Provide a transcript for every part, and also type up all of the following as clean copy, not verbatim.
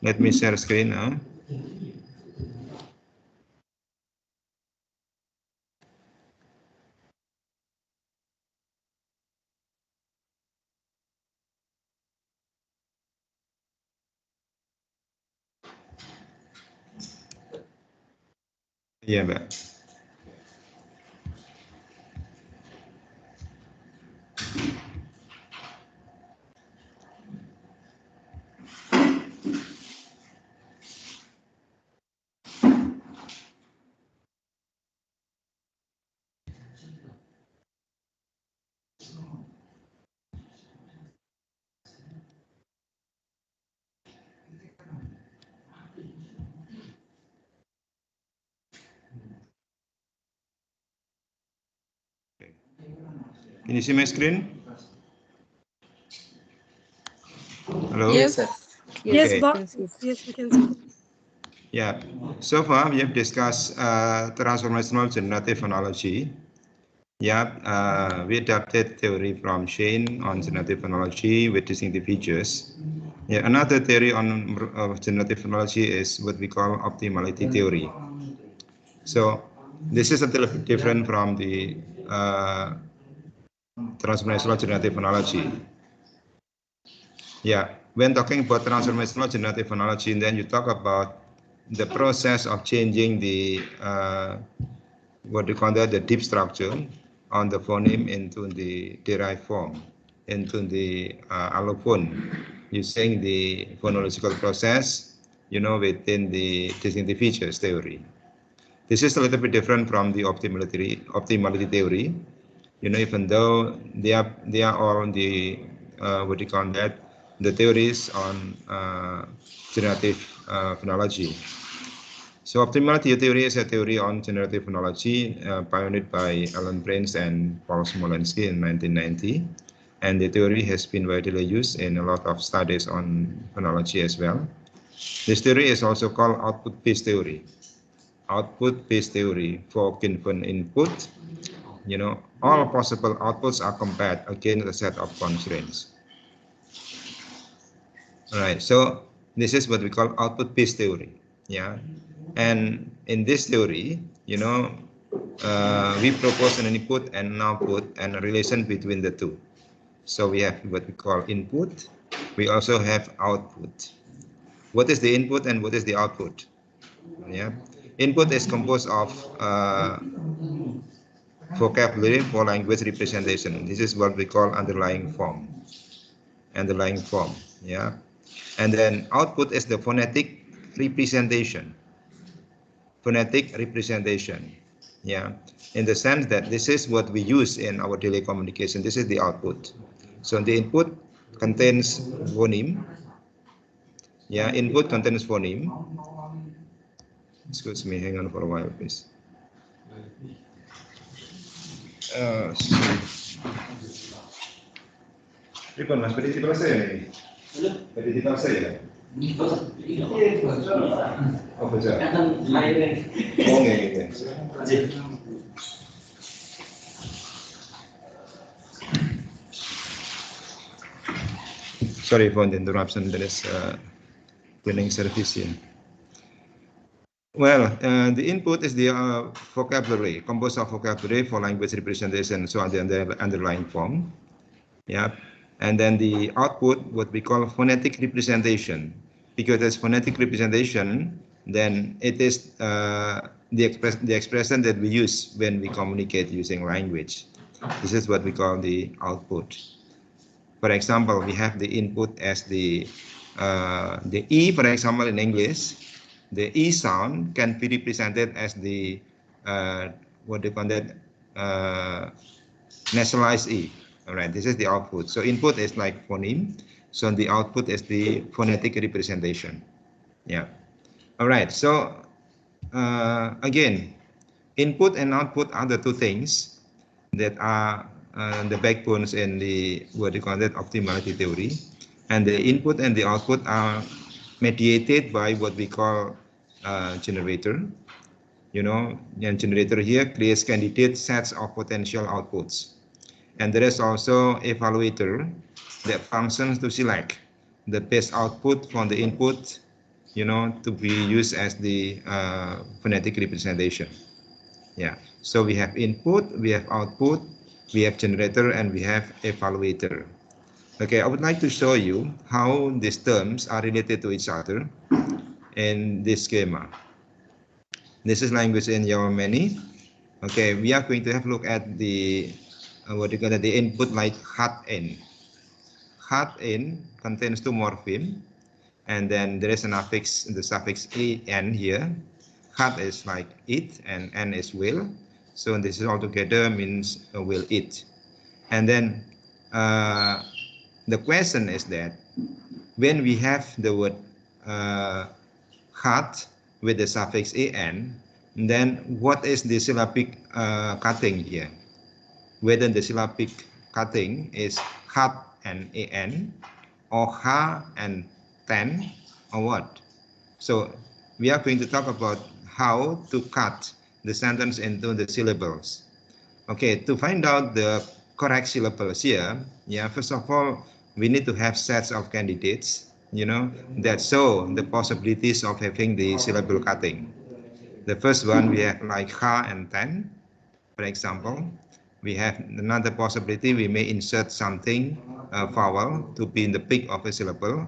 Let me share screen now. Iya, Mbak. Can you see my screen? Hello? Yes, sir. Yes, Okay. Bob. Yes, we can see. Yeah, so far we have discussed transformational generative analogy. Yeah, we adapted theory from Shane on generative analogy with distinctive features. Yeah, another theory on generative analogy is what we call optimality theory. So this is a little bit different from the transformational generative analogy. Yeah, when talking about transformational generative analogy, then you talk about the process of changing the what do you call that, the deep structure on the phoneme into the derived form, into the allophone, using the phonological process, within the distinctive features theory. This is a little bit different from the optimality theory. Even though they are all the what do you call that, the theories on generative phonology. So optimality theory is a theory on generative phonology pioneered by Alan Prince and Paul Smolensky in 1990. And the theory has been widely used in a lot of studies on phonology as well. This theory is also called output-based theory. Output-based theory for given input, all possible outputs are compared against a set of constraints. All right, so this is what we call output-based theory. Yeah, and in this theory, we propose an input and an output and a relation between the two. So we have what we call input. We also have output. What is the input and what is the output? Yeah, input is composed of vocabulary for language representation. This is what we call underlying form. Underlying form. Yeah, and then output is the phonetic representation. Phonetic representation. Yeah, in the sense that this is what we use in our daily communication. This is the output. So the input contains phoneme. Yeah, input contains phoneme. Excuse me, hang on for a while, please. Ripon, Mas, tadi tipe saya ini. Tadi tipe saya. Oh, betul. Oh, enggak. Sorry for the interruption. There is cleaning service here. Well, the input is the vocabulary, composed of vocabulary for language representation, so on the underlying form. Yeah, and then the output, what we call phonetic representation, because it's phonetic representation, then it is the expression that we use when we communicate using language. This is what we call the output. For example, we have the input as the E, for example, in English, the E sound can be represented as the what do you call that, nasalized E. All right, this is the output. So input is like phoneme. So the output is the phonetic representation. Yeah. All right. So again, input and output are the two things that are the backbones in the what you call that optimality theory, and the input and the output are mediated by what we call generator. And generator here creates candidate sets of potential outputs, and there is also evaluator that functions to select the best output from the input you know, to be used as the phonetic representation. Yeah. So we have input, we have output, we have generator, and we have evaluator. Okay, I would like to show you how these terms are related to each other in this schema. This is language in Java many. Okay, we are going to have a look at the what you call it, the input like hat in. Hat in contains two morpheme, and then there is an affix, the suffix en here. Hat is like eat, and n is will. So this is all together means will eat. And then the question is that when we have the word hat with the suffix en, then what is the syllabic cutting here? Whether the syllabic cutting is hat and an, or ha and ten, or what? So we are going to talk about how to cut the sentence into the syllables. Okay, to find out the correct syllables here, yeah, first of all, we need to have sets of candidates, you know, that show the possibilities of having the syllable cutting. The first one, we have like ha and ten, for example. We have another possibility, we may insert something, vowel, to be in the peak of a syllable,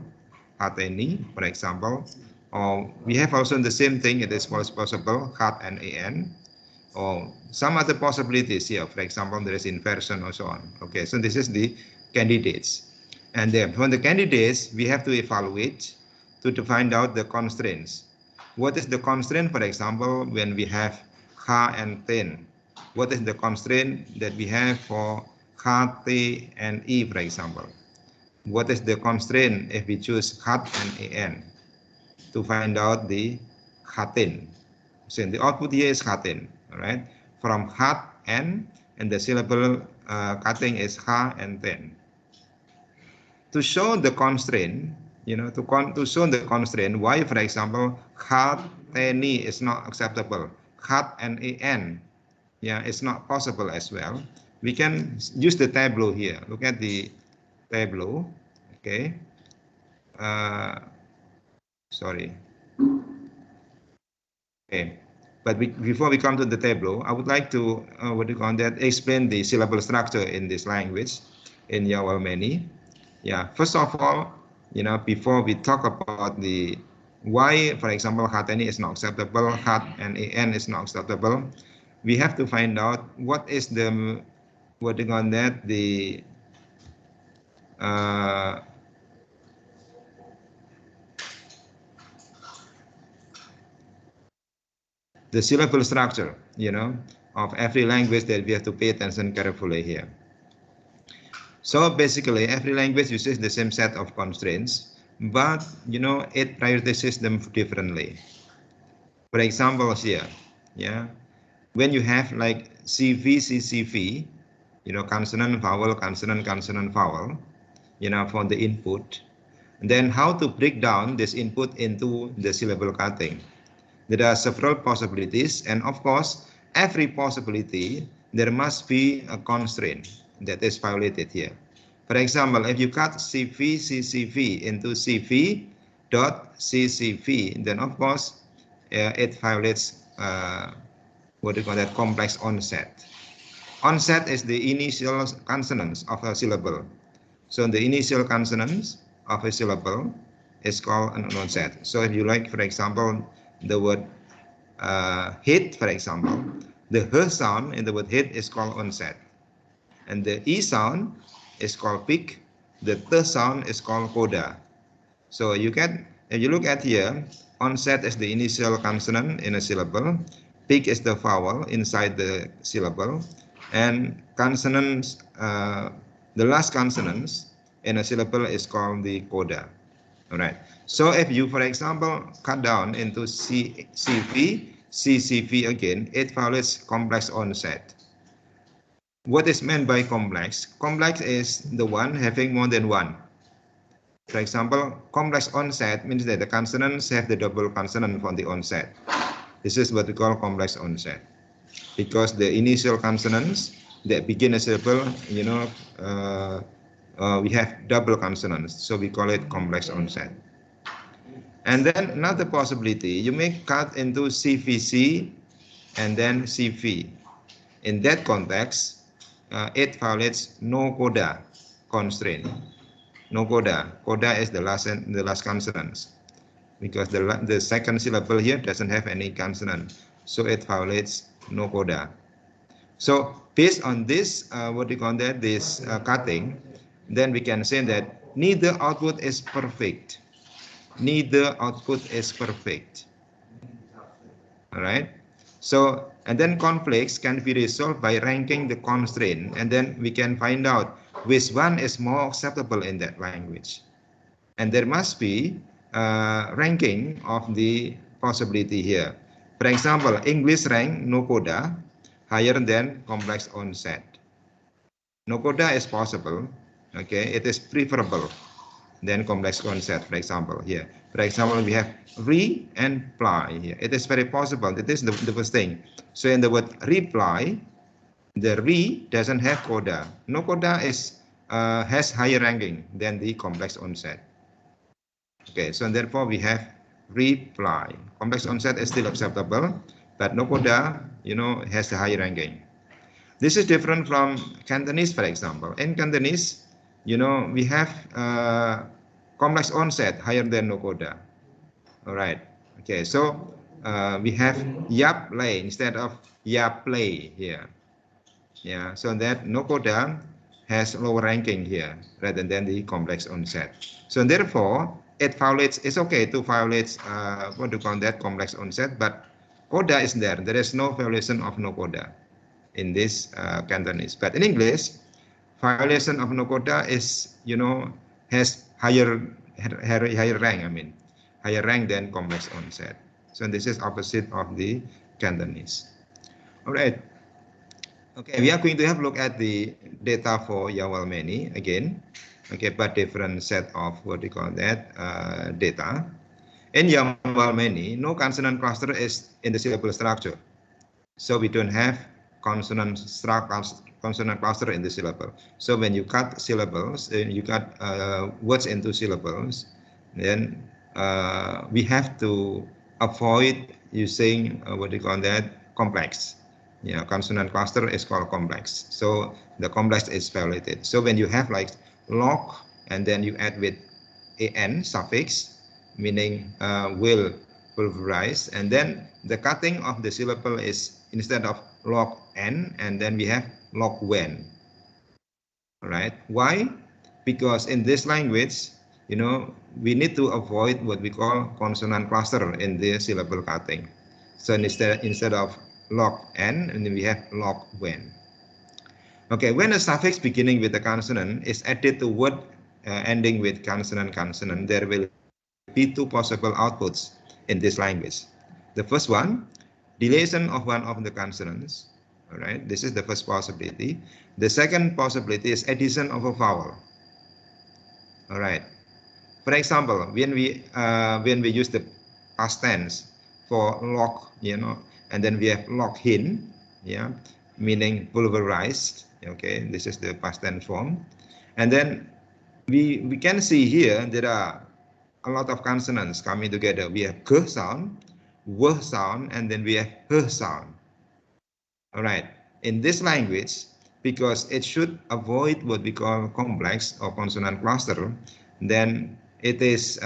hateni, for example. Or we have also the same thing, it is possible, hat and an. Or some other possibilities here, for example, there is inversion or so on. Okay, so this is the candidates. And then from the candidates, we have to evaluate to find out the constraints. What is the constraint, for example, when we have ha and ten? What is the constraint that we have for ha, t, and e, for example? What is the constraint if we choose hat and an to find out the hatin? So the output here is hatin, all right? From hat and the syllable cutting is ha and ten. To show the constraint, you know, to show the constraint, why, for example, hat teni is not acceptable, hat and an, yeah, it's not possible as well. We can use the tableau here. Look at the tableau, okay? Sorry. Okay. But before we come to the tableau, I would like to, what do you call that, explain the syllable structure in this language, in Java many. Yeah, first of all, you know, before we talk about the why, for example, hatani is not acceptable, hat and an is not acceptable, we have to find out what is the, what do you call that, the syllable structure, you know, of every language that we have to pay attention carefully here. So basically, every language uses the same set of constraints, but you know, it prioritizes them differently. For example, here, yeah, when you have like CV, CCV, you know, consonant, vowel, consonant, consonant, vowel, you know, for the input, then how to break down this input into the syllable cutting. There are several possibilities, and of course, every possibility, there must be a constraint that is violated here. For example, if you cut CV, CCV into CV dot CCV, then of course, it violates what do you call that, complex onset. Onset is the initial consonants of a syllable. So the initial consonants of a syllable is called an onset. So if you like, for example, the word hit, for example, the h sound in the word hit is called onset. And the e sound is called peak. The t sound is called coda. So you can, if you look at here, onset is the initial consonant in a syllable. Peak is the vowel inside the syllable. And consonants, the last consonants in a syllable is called the coda. All right. So if you, for example, cut down into CV, CCV again, it follows complex onset. What is meant by complex? Complex is the one having more than one. For example, complex onset means that the consonants have the double consonant from the onset. This is what we call complex onset. Because the initial consonants that begin a syllable, you know, we have double consonants. So we call it complex onset. And then another possibility, you may cut into CVC and then CV. In that context, it violates no coda constraint. No coda. Coda is the last consonants, because the second syllable here doesn't have any consonant, so it violates no coda. So based on this, this cutting, then we can say that neither output is perfect. Neither output is perfect. All right. So, and then conflicts can be resolved by ranking the constraint, and then we can find out which one is more acceptable in that language. And there must be ranking of the possibility here. For example, English rank no coda higher than complex onset. No coda is possible. Okay, it is preferable than complex onset. For example, here. For example, we have re and ply here. It is very possible. It is the first thing. So in the word reply, the re doesn't have coda. No coda is has higher ranking than the complex onset. Okay, so therefore we have reply. Complex onset is still acceptable, but no coda, has the higher ranking. This is different from Cantonese, for example. In Cantonese, we have complex onset higher than no coda. All right. Okay, so we have yap lay instead of yap play here. Yeah, so that no coda has lower ranking here rather than the complex onset. So therefore, it violates. It's okay to violate complex onset, but coda is there. There is no violation of no coda in this Cantonese. But in English, violation of no coda is has higher rank. I mean, higher rank than complex onset. So this is opposite of the Cantonese. All right. Okay, we are going to have a look at the data for Yawalmeni again. Okay, but different set of data. In Yawalmeni, no consonant cluster is in the syllable structure. So we don't have consonant cluster in the syllable. So when you cut syllables, you cut words into syllables, then we have to avoid using complex. Consonant cluster is called complex. So the complex is violated. So when you have like lock and then you add with an suffix, meaning will pulverize, and then the cutting of the syllable is instead of lock n, and then we have lock when. All right. Why? Because in this language, we need to avoid what we call consonant cluster in the syllable cutting. So instead of lock n, and then we have lock when. Okay, when a suffix beginning with a consonant is added to word ending with consonant, there will be two possible outputs in this language. The first one, deletion of one of the consonants. All right, this is the first possibility. The second possibility is addition of a vowel. All right. For example, when we use the past tense for lock, and then we have lock in, meaning pulverized. Okay, this is the past tense form, and then we can see here there are a lot of consonants coming together. We have g sound, w sound, and then we have h sound. All right. In this language, because it should avoid what we call complex or consonant cluster, then it is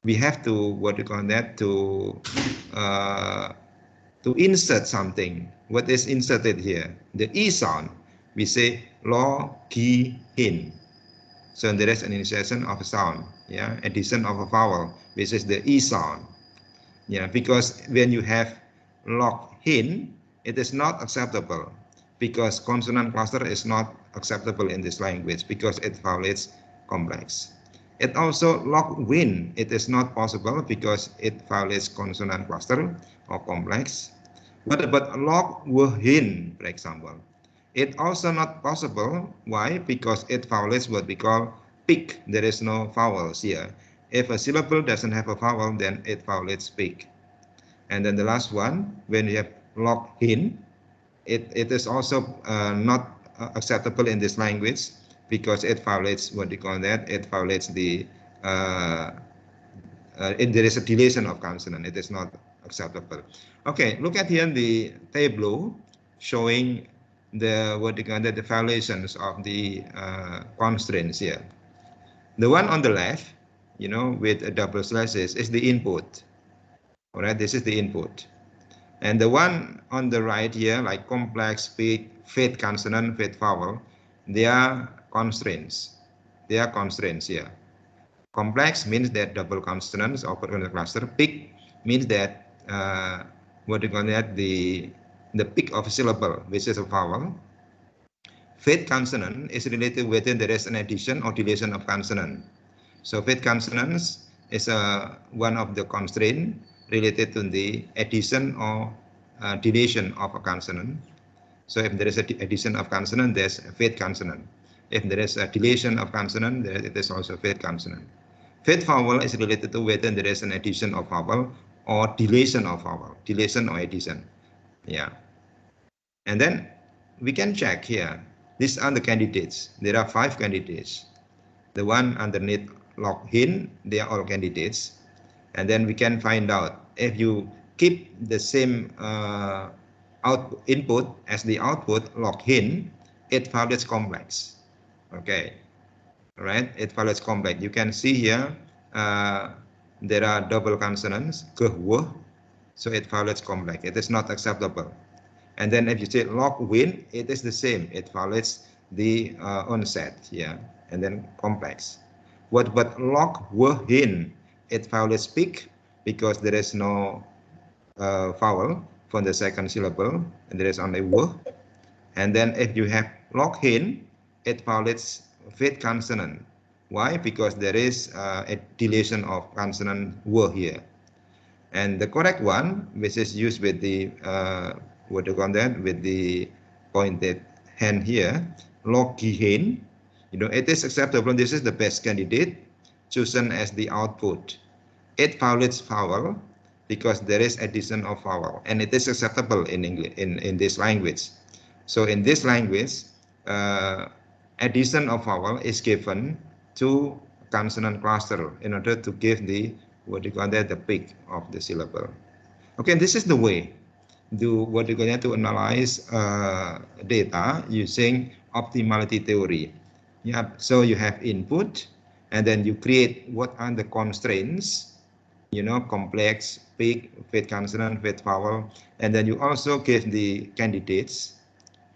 we have to to insert something. What is inserted here? The e sound. We say lo, ki, hin. So there is an insertion of a sound, addition of a vowel, which is the e sound. Because when you have lock hin, it is not acceptable because consonant cluster is not acceptable in this language because it violates complex. It also lock win, it is not possible because it violates consonant cluster or complex. What about lock wahin, for example? It also not possible. Why? Because it violates what we call pick. There is no vowels here. If a syllable doesn't have a vowel, then it violates pick. And then the last one, when you have lock in, it is also not acceptable in this language because it violates it violates the there is a deletion of consonant. It is not acceptable. Okay, look at here the table showing the the violations of the constraints here. The one on the left, with a double slashes is the input. All right, this is the input. And the one on the right here, like complex, fade consonant, fade vowel, they are constraints. They are constraints here. Complex means that double consonants occur in the cluster. Peak means that the peak of a syllable, which is a vowel. Fade consonant is related whether there is an addition or deletion of consonant. So fade consonants is one of the constraints related to the addition or deletion of a consonant. So if there is a addition of consonant, there's a fade consonant. If there is a deletion of consonant, it is also fade consonant. Fade vowel is related to whether there is an addition of vowel or deletion of vowel, deletion or addition. Yeah. And then we can check here. These are the candidates. There are 5 candidates. The one underneath log hin, they are all candidates. And then we can find out if you keep the same input as the output log hin, it follows complex. Okay. Right, it follows complex. You can see here there are double consonants, ke, w, so it follows complex. It is not acceptable. And then if you say log win, it is the same. It follows the onset, yeah, and then complex. But log w hin, it follows peak because there is no vowel for the second syllable, and there is only w. And then if you have log hin, it follows fade consonant. Why? Because there is a deletion of consonant w here. And the correct one, which is used with the with the pointed hand here, log hin, it is acceptable. This is the best candidate chosen as the output. It follows vowel because there is addition of vowel, and it is acceptable in English in this language. So in this language, addition of vowel is given to consonant cluster in order to give the the peak of the syllable. Okay, this is the way to analyze data using optimality theory. Yeah, so you have input, and then you create what are the constraints, complex, peak, fade consonant, fade vowel, and then you also give the candidates,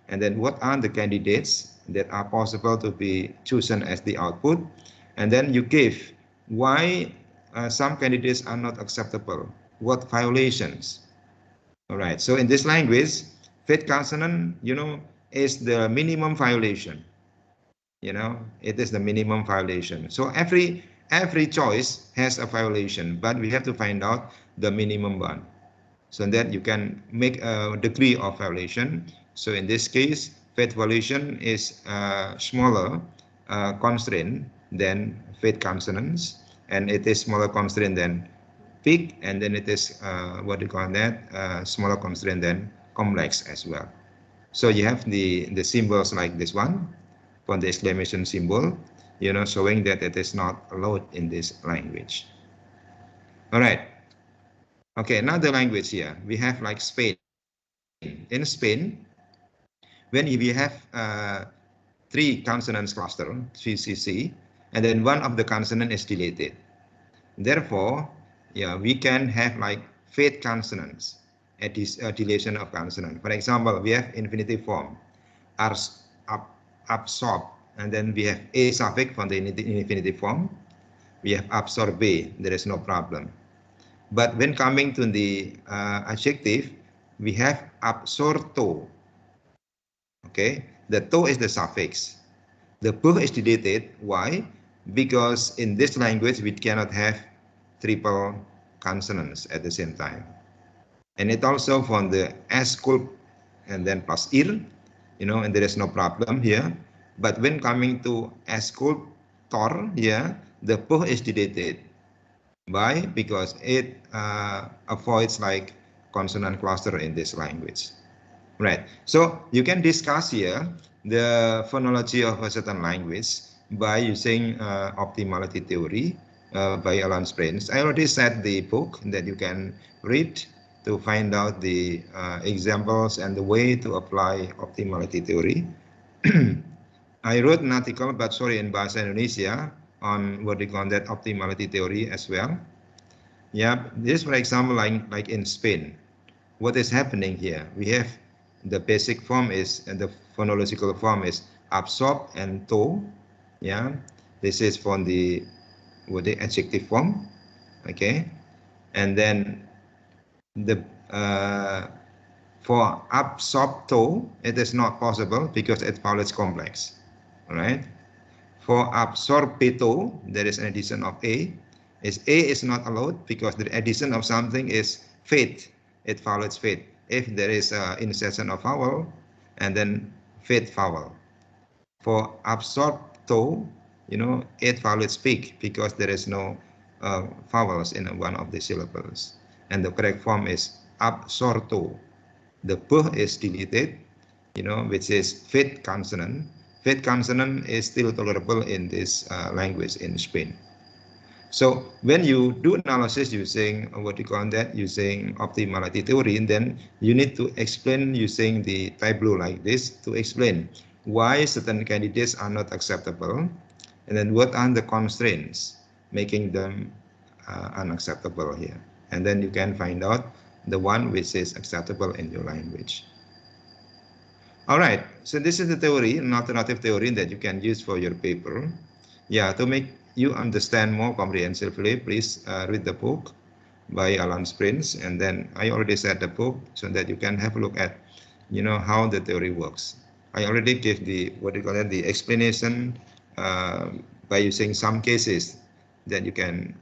and then what are the candidates that are possible to be chosen as the output, and then you give why some candidates are not acceptable, what violations. All right, so in this language, fade consonant, is the minimum violation. It is the minimum violation. So every choice has a violation, but we have to find out the minimum one, so that you can make a degree of violation. So in this case, fade violation is smaller constraint than fade consonants, and it is smaller constraint than peak, and then it is smaller constraint than complex as well. So you have the symbols like this one for the exclamation symbol, showing that it is not allowed in this language. All right. Okay, another language here. We have like Spain. In Spain, when we have 3 consonants cluster, CCC, and then one of the consonant is deleted. Therefore, yeah, we can have like fade consonants at this deletion of consonant. For example, we have infinitive form, absorb, and then we have a suffix from the infinitive form. We have absorbe, there is no problem. But when coming to the adjective, we have absorto. Okay, the to is the suffix. The p is deleted. Why? Because in this language we cannot have triple consonants at the same time. And it also from the sculpt and then plus ir, and there is no problem here. But when coming to sculptor here, the p is deleted. Why? Because it avoids like consonant cluster in this language. Right. So you can discuss here the phonology of a certain language by using optimality theory. by Alan Springs. I already said the book that you can read to find out the examples and the way to apply optimality theory. I wrote an article, but sorry, in Bahasa Indonesia on what they call that optimality theory as well. Yeah, this, for example, like in Spain, what is happening here? We have the basic form is, and the phonological form is absorb and to. Yeah, this is from the adjective form. Okay, and then the for absorpto, it is not possible because it follows complex. All right. For absorbito, there is an addition of a. A is not allowed because the addition of something is fate. It follows fate. If there is an insertion of vowel, and then fate vowel. For absorbto, it follows speak because there is no vowels in one of the syllables. And the correct form is absorto. The p is deleted, which is fifth consonant. Fifth consonant is still tolerable in this language in Spain. So when you do analysis using what you call that, using optimality theory, then you need to explain using the tableau like this to explain why certain candidates are not acceptable, and then what are the constraints making them unacceptable here. And then you can find out the one which is acceptable in your language. All right, so this is the theory, an alternative theory that you can use for your paper. Yeah, to make you understand more comprehensively, please read the book by Alan Springs, and then I already said the book so that you can have a look at, how the theory works. I already gave the the explanation by using some cases that you can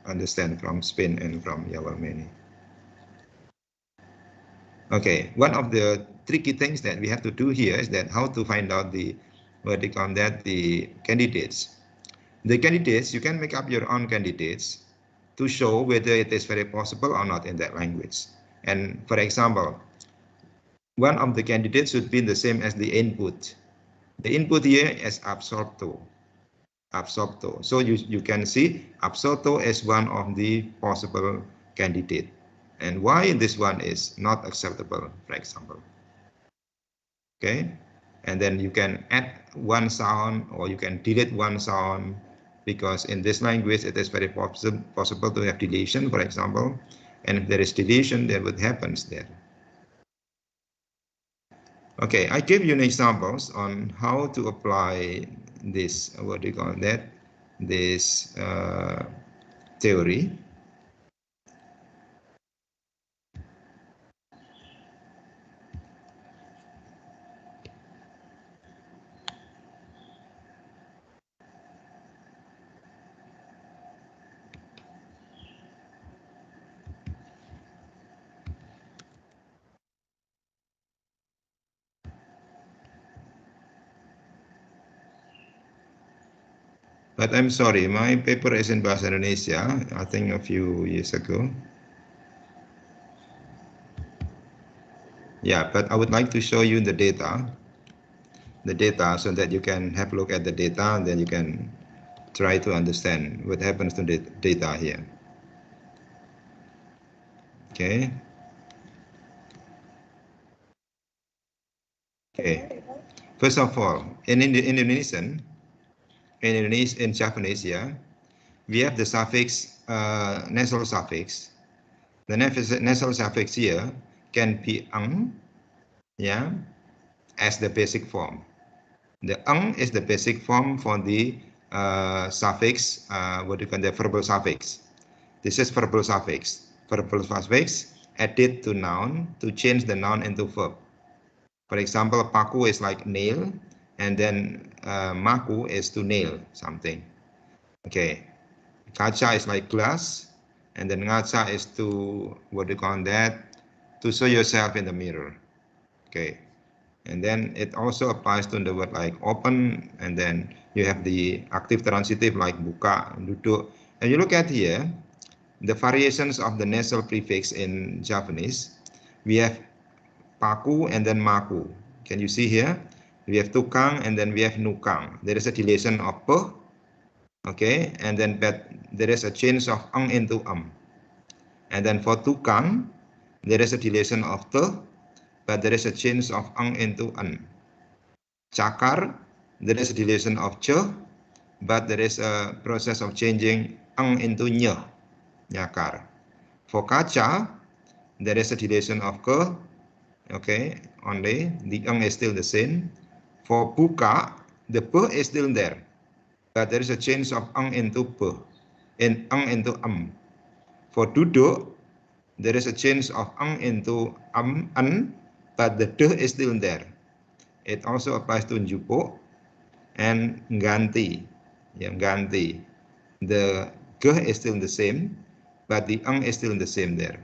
understand from Spain and from Yawalmeni. Okay, one of the tricky things that we have to do here is that how to find out the the candidates. The candidates, you can make up your own candidates to show whether it is very possible or not in that language. And for example, one of the candidates should be the same as the input. The input here is absorpto. Absorpto. So you can see absorpto is one of the possible candidate. And why this one is not acceptable, for example. Okay, and then you can add one sound or you can delete one sound, because in this language it is very possible to have deletion, for example, and if there is deletion, then what happens there? Okay, I give you examples on how to apply this, what do you call that, this theory. But I'm sorry, my paper is in Bahasa Indonesia, I think a few years ago. Yeah, but I would like to show you the data so that you can have a look at the data, and then you can try to understand what happens to the data here. Okay. Okay. First of all, in Indonesian, in Japanese, yeah, we have the suffix nasal suffix. The nasal suffix here can be ang, yeah, as the basic form. The ang is the basic form for the suffix, what do you call the verbal suffix. This is verbal suffix. Verbal suffix added to noun to change the noun into verb. For example, paku is like nail, and then maku is to nail something. Okay. Kaca is like glass, and then ngaca is to, what do you call that, to show yourself in the mirror. Okay. And then it also applies to the word like open, and then you have the active transitive like buka, duduk. And you look at here, the variations of the nasal prefix in Japanese, we have paku and then maku. Can you see here? We have tukang and then we have nukang. There is a deletion of p, okay, and then there is a change of ang into And then for tukang, there is a deletion of the, but there is a change of ang into an. Cakar, there is a deletion of che, but there is a process of changing ang into nye, nyakar. For kaca, there is a deletion of ke, okay, only, the ang is still the same. For buka, the pe is still there, but there is a change of ang into pe, and ang into For duduk, there is a change of ang into an, but the de is still there. It also applies to njupuk and ganti. Yeah, ganti. The ge is still the same, but the ang is still the same there.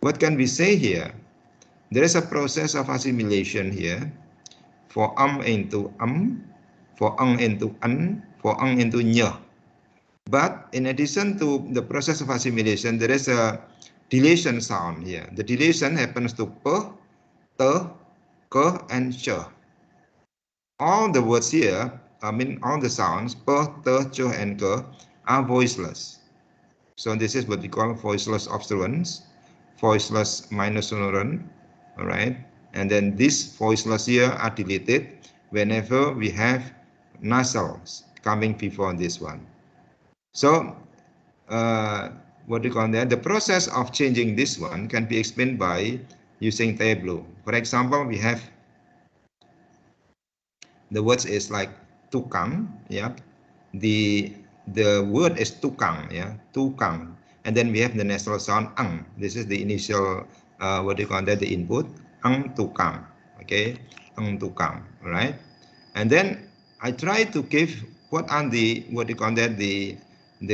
What can we say here? There is a process of assimilation here for into for ang into an, for ang into nye. But in addition to the process of assimilation, there is a deletion sound here. The deletion happens to pe, te, ke, and che. All the words here, all the sounds, pe, te, che, and ke, are voiceless. So this is what we call voiceless obstruents, voiceless minor sonorant, all right? And then these voiceless here are deleted whenever we have nasals coming before this one. So, what do you call that? The process of changing this one can be explained by using tableau. For example, we have the words is like tukang, yeah. The word is tukang, yeah, tukang, and then we have the nasal sound ang. This is the initial what do you call that? The input ang tukang, okay, ang tukang, all right. And then I try to give what are the what do you call that? The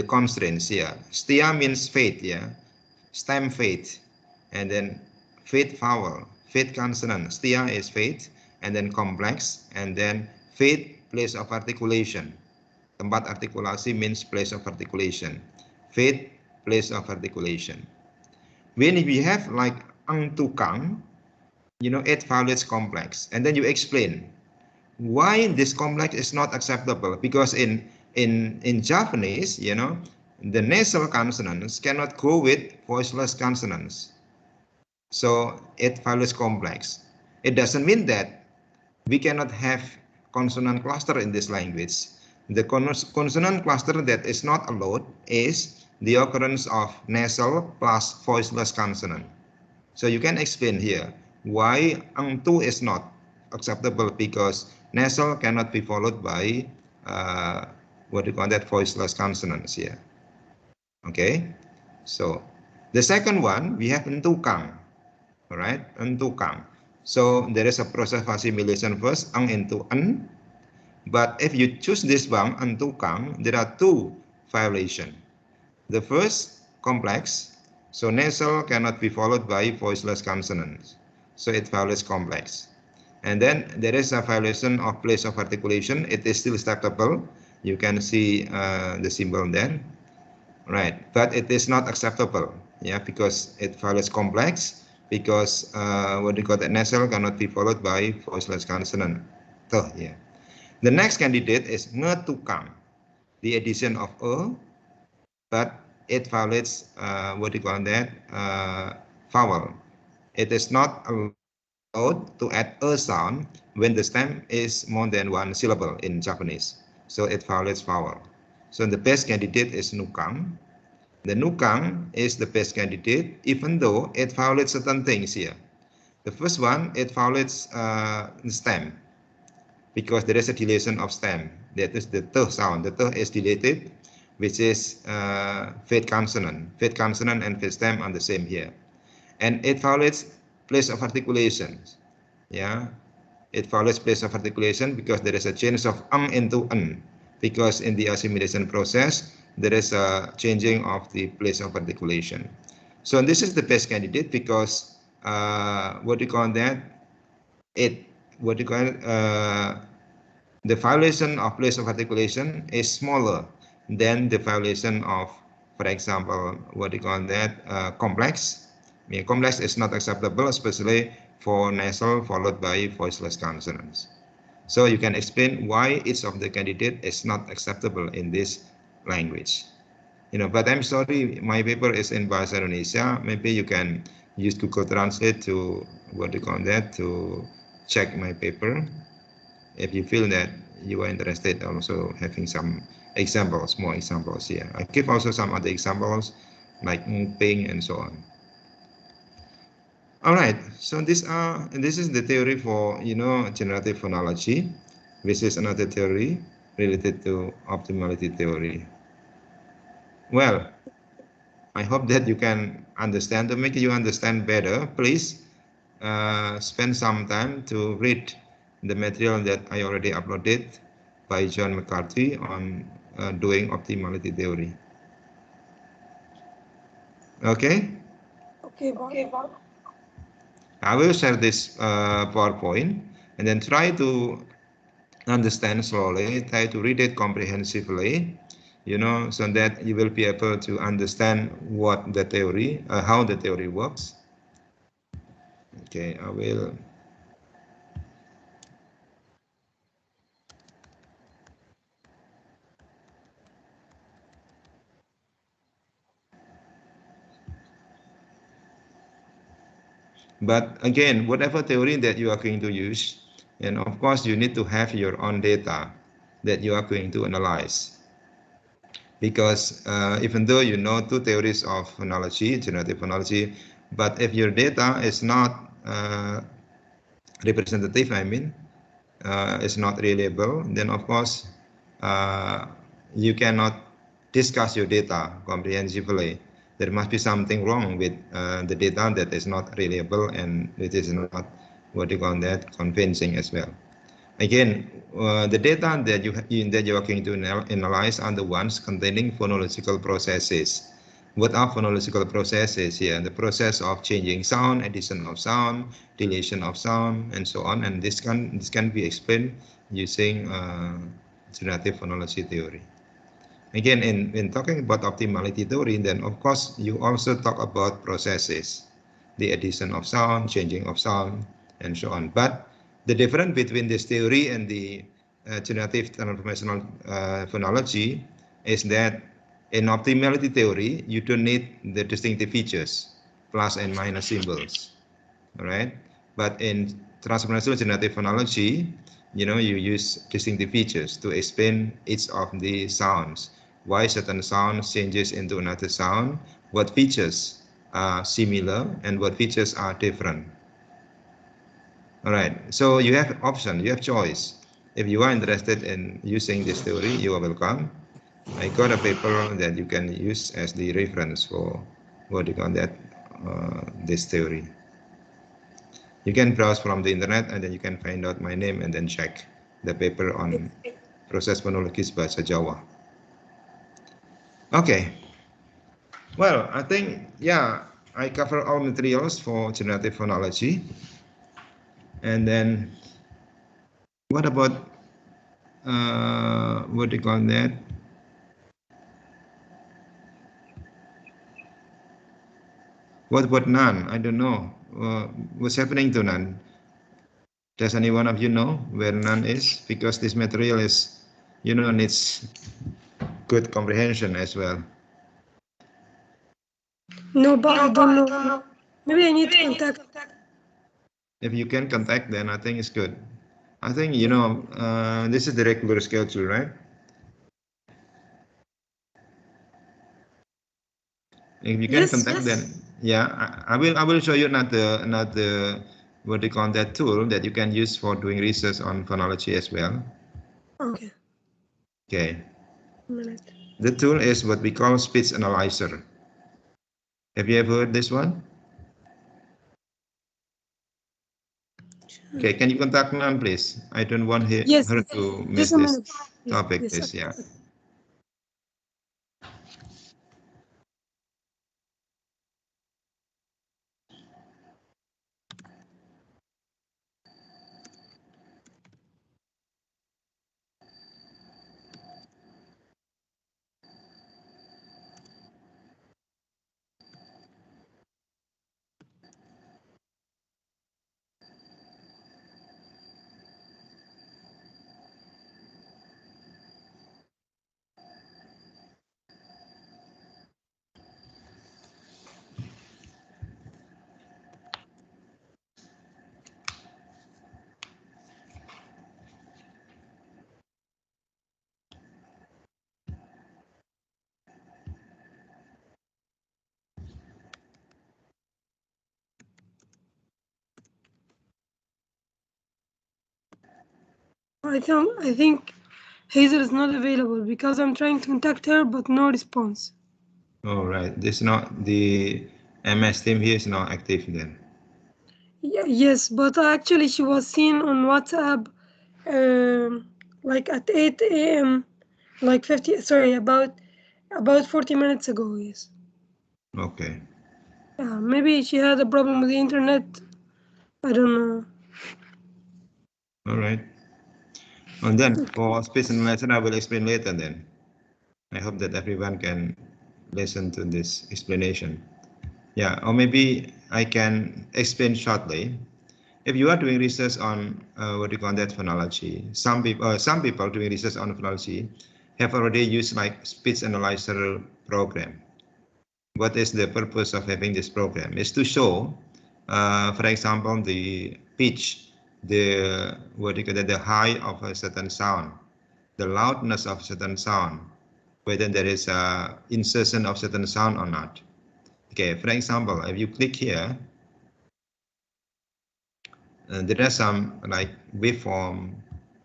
constraints here. Stia means fate, yeah, stem fate, and then fate vowel, fate consonant. Stia is fate, and then complex, and then fate place of articulation. Tempat artikulasi means place of articulation. Fate place of articulation. When we have like ang tukang, you know, 8 vowels complex, and then you explain why this complex is not acceptable, because in Japanese, you know, the nasal consonants cannot go with voiceless consonants. So 8 vowels complex. It doesn't mean that we cannot have consonant cluster in this language. The consonant cluster that is not allowed is the occurrence of nasal plus voiceless consonant. So you can explain here why ang tu is not acceptable, because nasal cannot be followed by what do you call that, voiceless consonants here. Okay, so the second one we have entukang, all right, entukang. So there is a process of assimilation first, ang into an, but if you choose this one, entukang, there are 2 violations. The first, complex, so nasal cannot be followed by voiceless consonants, so it violates complex. And then there is a violation of place of articulation. It is still acceptable. You can see the symbol there, right? But it is not acceptable, yeah, because it violates complex, because what we call that, nasal cannot be followed by voiceless consonant. Yeah. The next candidate is ngetukang, the addition of but it violates what we call that, vowel. It is not allowed to add a sound when the stem is more than 1 syllable in Japanese. So it violates vowel. So the best candidate is nukang. The nukang is the best candidate, even though it violates certain things here. The first one, it violates the stem, because there is a deletion of stem. That is the t sound. The t is deleted, which is fate consonant. Fate consonant and fate stem are the same here. And it violates place of articulation. Yeah, it violates place of articulation because there is a change of ang into an. Because in the assimilation process, there is a changing of the place of articulation. So this is the best candidate because what do you call that? The violation of place of articulation is smaller than the violation of, for example, what do you call that? Complex. I mean, complex is not acceptable, especially for nasal followed by voiceless consonants. So you can explain why each of the candidate is not acceptable in this language. But I'm sorry, my paper is in Bahasa Indonesia. Maybe you can use Google Translate to, what do you call that, to check my paper. If you feel that you are interested, also having some examples, more examples here. I give also some other examples like ping and so on. All right, so this is the theory for generative phonology. This is another theory related to optimality theory. Well, I hope that you can understand. To make you understand better, please spend some time to read the material that I already uploaded by John McCarthy on doing optimality theory. Okay? Okay, Bob. I will share this PowerPoint and then try to understand slowly, try to read it comprehensively, so that you will be able to understand what the theory, how the theory works. Okay, I will. But again, whatever theory that you are going to use, and of course you need to have your own data that you are going to analyze. Because even though you know two theories of phonology, generative phonology, but if your data is not representative, is not reliable, then of course you cannot discuss your data comprehensively. There must be something wrong with the data that is not reliable and it is not, what do you call that, convincing as well. Again, the data that you are going to analyze are the ones containing phonological processes. What are phonological processes here? The process of changing sound, addition of sound, deletion of sound, and so on. And this can be explained using generative phonology theory. Again, in talking about optimality theory, then of course you also talk about processes, the addition of sound, changing of sound, and so on. But the difference between this theory and the generative transformational phonology is that in optimality theory, you don't need the distinctive features, plus and minus symbols, all right? But in transformational generative phonology, you use distinctive features to explain each of the sounds. Why certain sound changes into another sound, what features are similar, and what features are different. All right, so you have option, you have choice. If you are interested in using this theory, you are welcome. I got a paper that you can use as the reference for what you call that, this theory. You can browse from the internet and then you can find out my name and then check the paper on proses phonologis bahasa Jawa. Okay. Well, I think, yeah, I cover all materials for generative phonology. And then what about, what do you call that? What about none? I don't know. What's happening to none? Does any one of you know where none is? Because this material is, needs good comprehension as well. No, but I don't know. Maybe I need to contact. If you can contact, then I think it's good. I think, this is the regular schedule, right? If you can contact, then yeah, I will show you another what they call that tool that you can use for doing research on phonology as well. Okay. Okay. The tool is what we call speech analyzer. Have you ever heard this one? Okay, can you contact Nan, please? I don't want her to miss this topic. This, yeah. I think Hazel is not available because I'm trying to contact her, but no response. All right, this is not the MS team here is not active then. Yes, but actually she was seen on WhatsApp, like at 8 a.m. like about 40 minutes ago. Yes. Okay. Yeah, maybe she had a problem with the internet. I don't know. All right. And then for speech analysis, I will explain later then. I hope that everyone can listen to this explanation. Yeah, or maybe I can explain shortly. If you are doing research on what do you call that phonology, some people doing research on phonology have already used like speech analyzer program. What is the purpose of having this program? Is to show, for example, the pitch, the what do you call that, the high of a certain sound, the loudness of a certain sound, whether there is a insertion of certain sound or not. Okay, for example, if you click here, there are some like waveform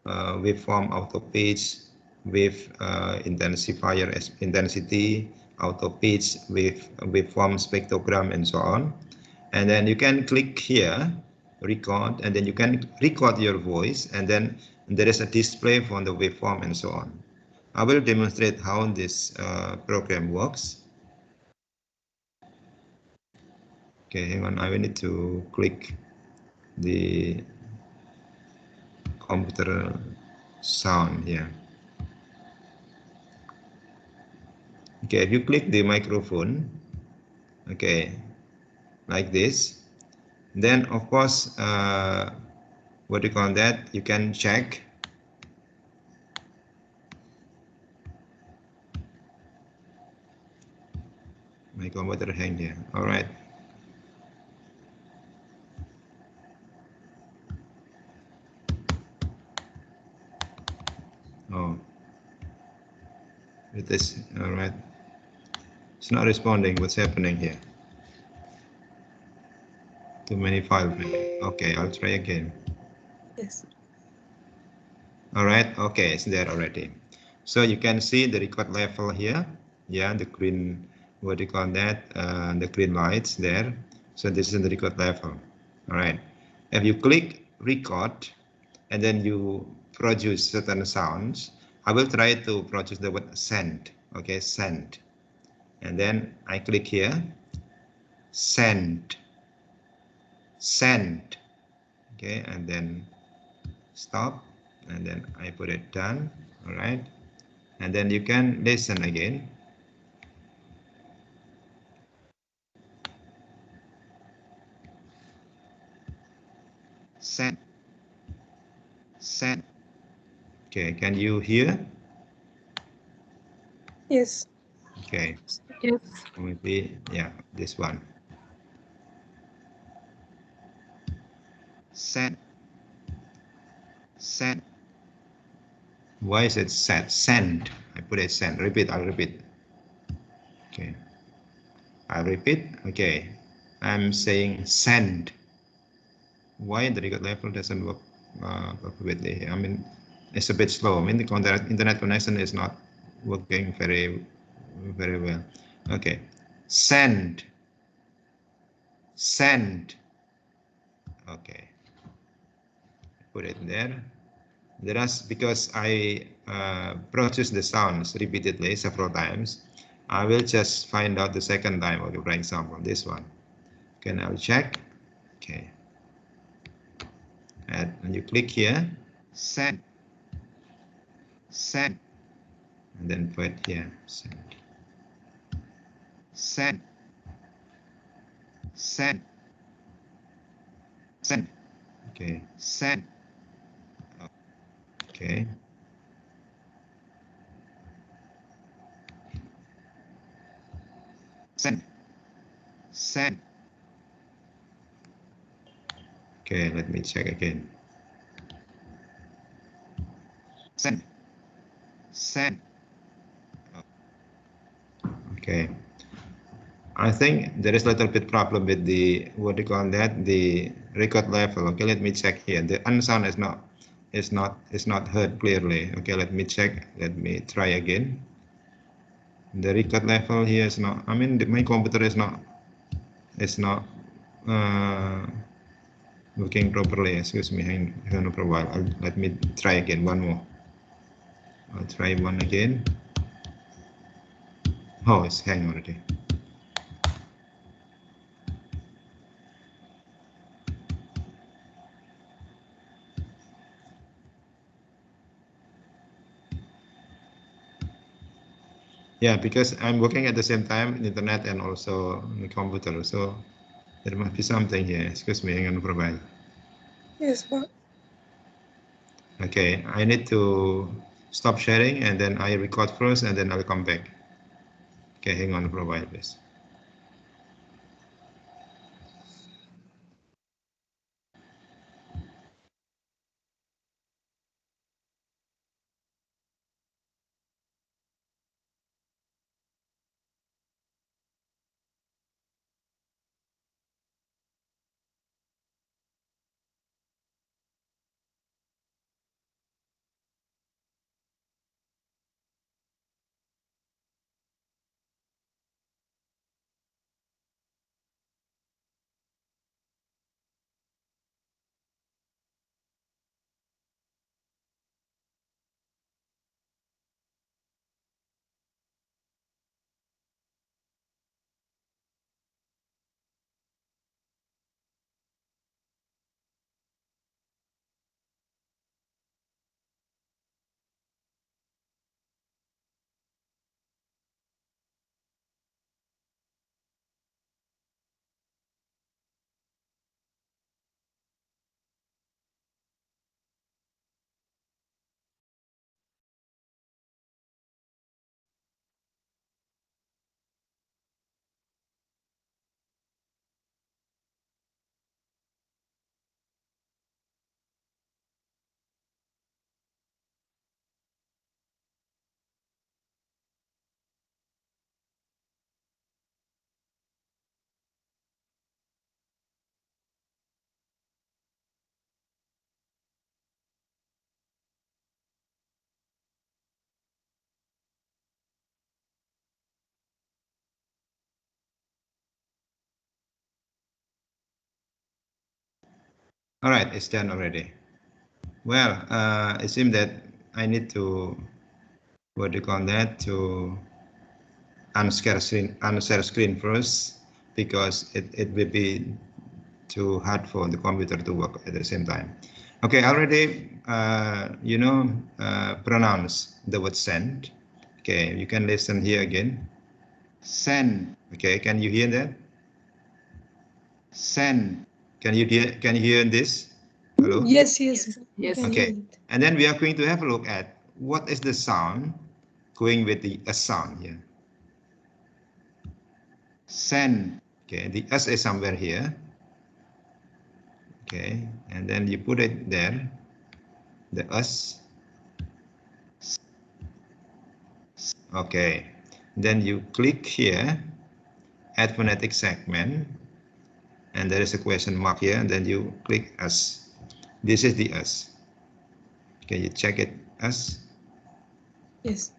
auto pitch, wave intensifier intensity, auto pitch, waveform spectrogram, and so on. And then you can click here, record, and then you can record your voice, and then there is a display for the waveform and so on. I will demonstrate how this program works. Okay, hang on, I will need to click the computer sound here. Okay, if you click the microphone, okay, like this, then of course, what do you call that? You can check. My computer hang here. All right. Oh, it is all right. It's not responding. What's happening here? Too many files. Okay, I'll try again. Yes. All right. Okay, it's there already. So you can see the record level here. Yeah, the green, what do you call that? The green lights there. So this is the record level. All right. If you click record and then you produce certain sounds, I will try to produce the word send. Okay, send. And then I click here, send, send. Okay, and then stop, and then I put it done. All right. And then you can listen again. Send, send. Okay, can you hear? Yes. Okay, Yes. maybe, yeah, this one. Send, send. Why is it send? Send. I put it send. Repeat, I'll repeat. Okay, I'll repeat. Okay, I'm saying send. Why the record level doesn't work perfectly? I mean, it's a bit slow. I mean, the internet connection is not working very well. Okay, send, send. Okay, put it there. Because I process the sounds repeatedly several times, I will just find out the second time. Okay, for example, this one. Okay, I'll check. Okay, and you click here, send, send, and then put here, send, send, send, send. Okay, send. Okay. Send, send. Okay, let me check again. Send, send. Okay. I think there is a little bit problem with the, what do you call that, the record level. Okay, let me check here. The unsound is it's not heard clearly. Okay, let me check. Let me try again. The record level here is not. I mean, my computer is not. It's not working properly. Excuse me. Hang on for a while. Let me try again. One more. I'll try one again. Oh, it's hanging already. Yeah, because I'm working at the same time in internet and also on the computer, so there must be something here. Excuse me, hang on for a while. Yes, but Okay, I need to stop sharing and then I record first and then I'll come back. Okay, hang on for a while, please. All right, it's done already. Well, it seems that I need to, what do you call that, to unshare screen first because it will be too hard for the computer to work at the same time. Okay, already, pronounce the word send. Okay, you can listen here again. Send. Okay, can you hear that? Send. Can you hear this? Hello? yes, yes, Yes. Okay, and then we are going to have a look at what is the sound going with the S sound here. Send. Okay, the S is somewhere here. Okay, and then you put it there, the S. Okay, then you click here, add phonetic segment, and there is a question mark here, and then you click S. This is the S. Okay, you check it S. yes,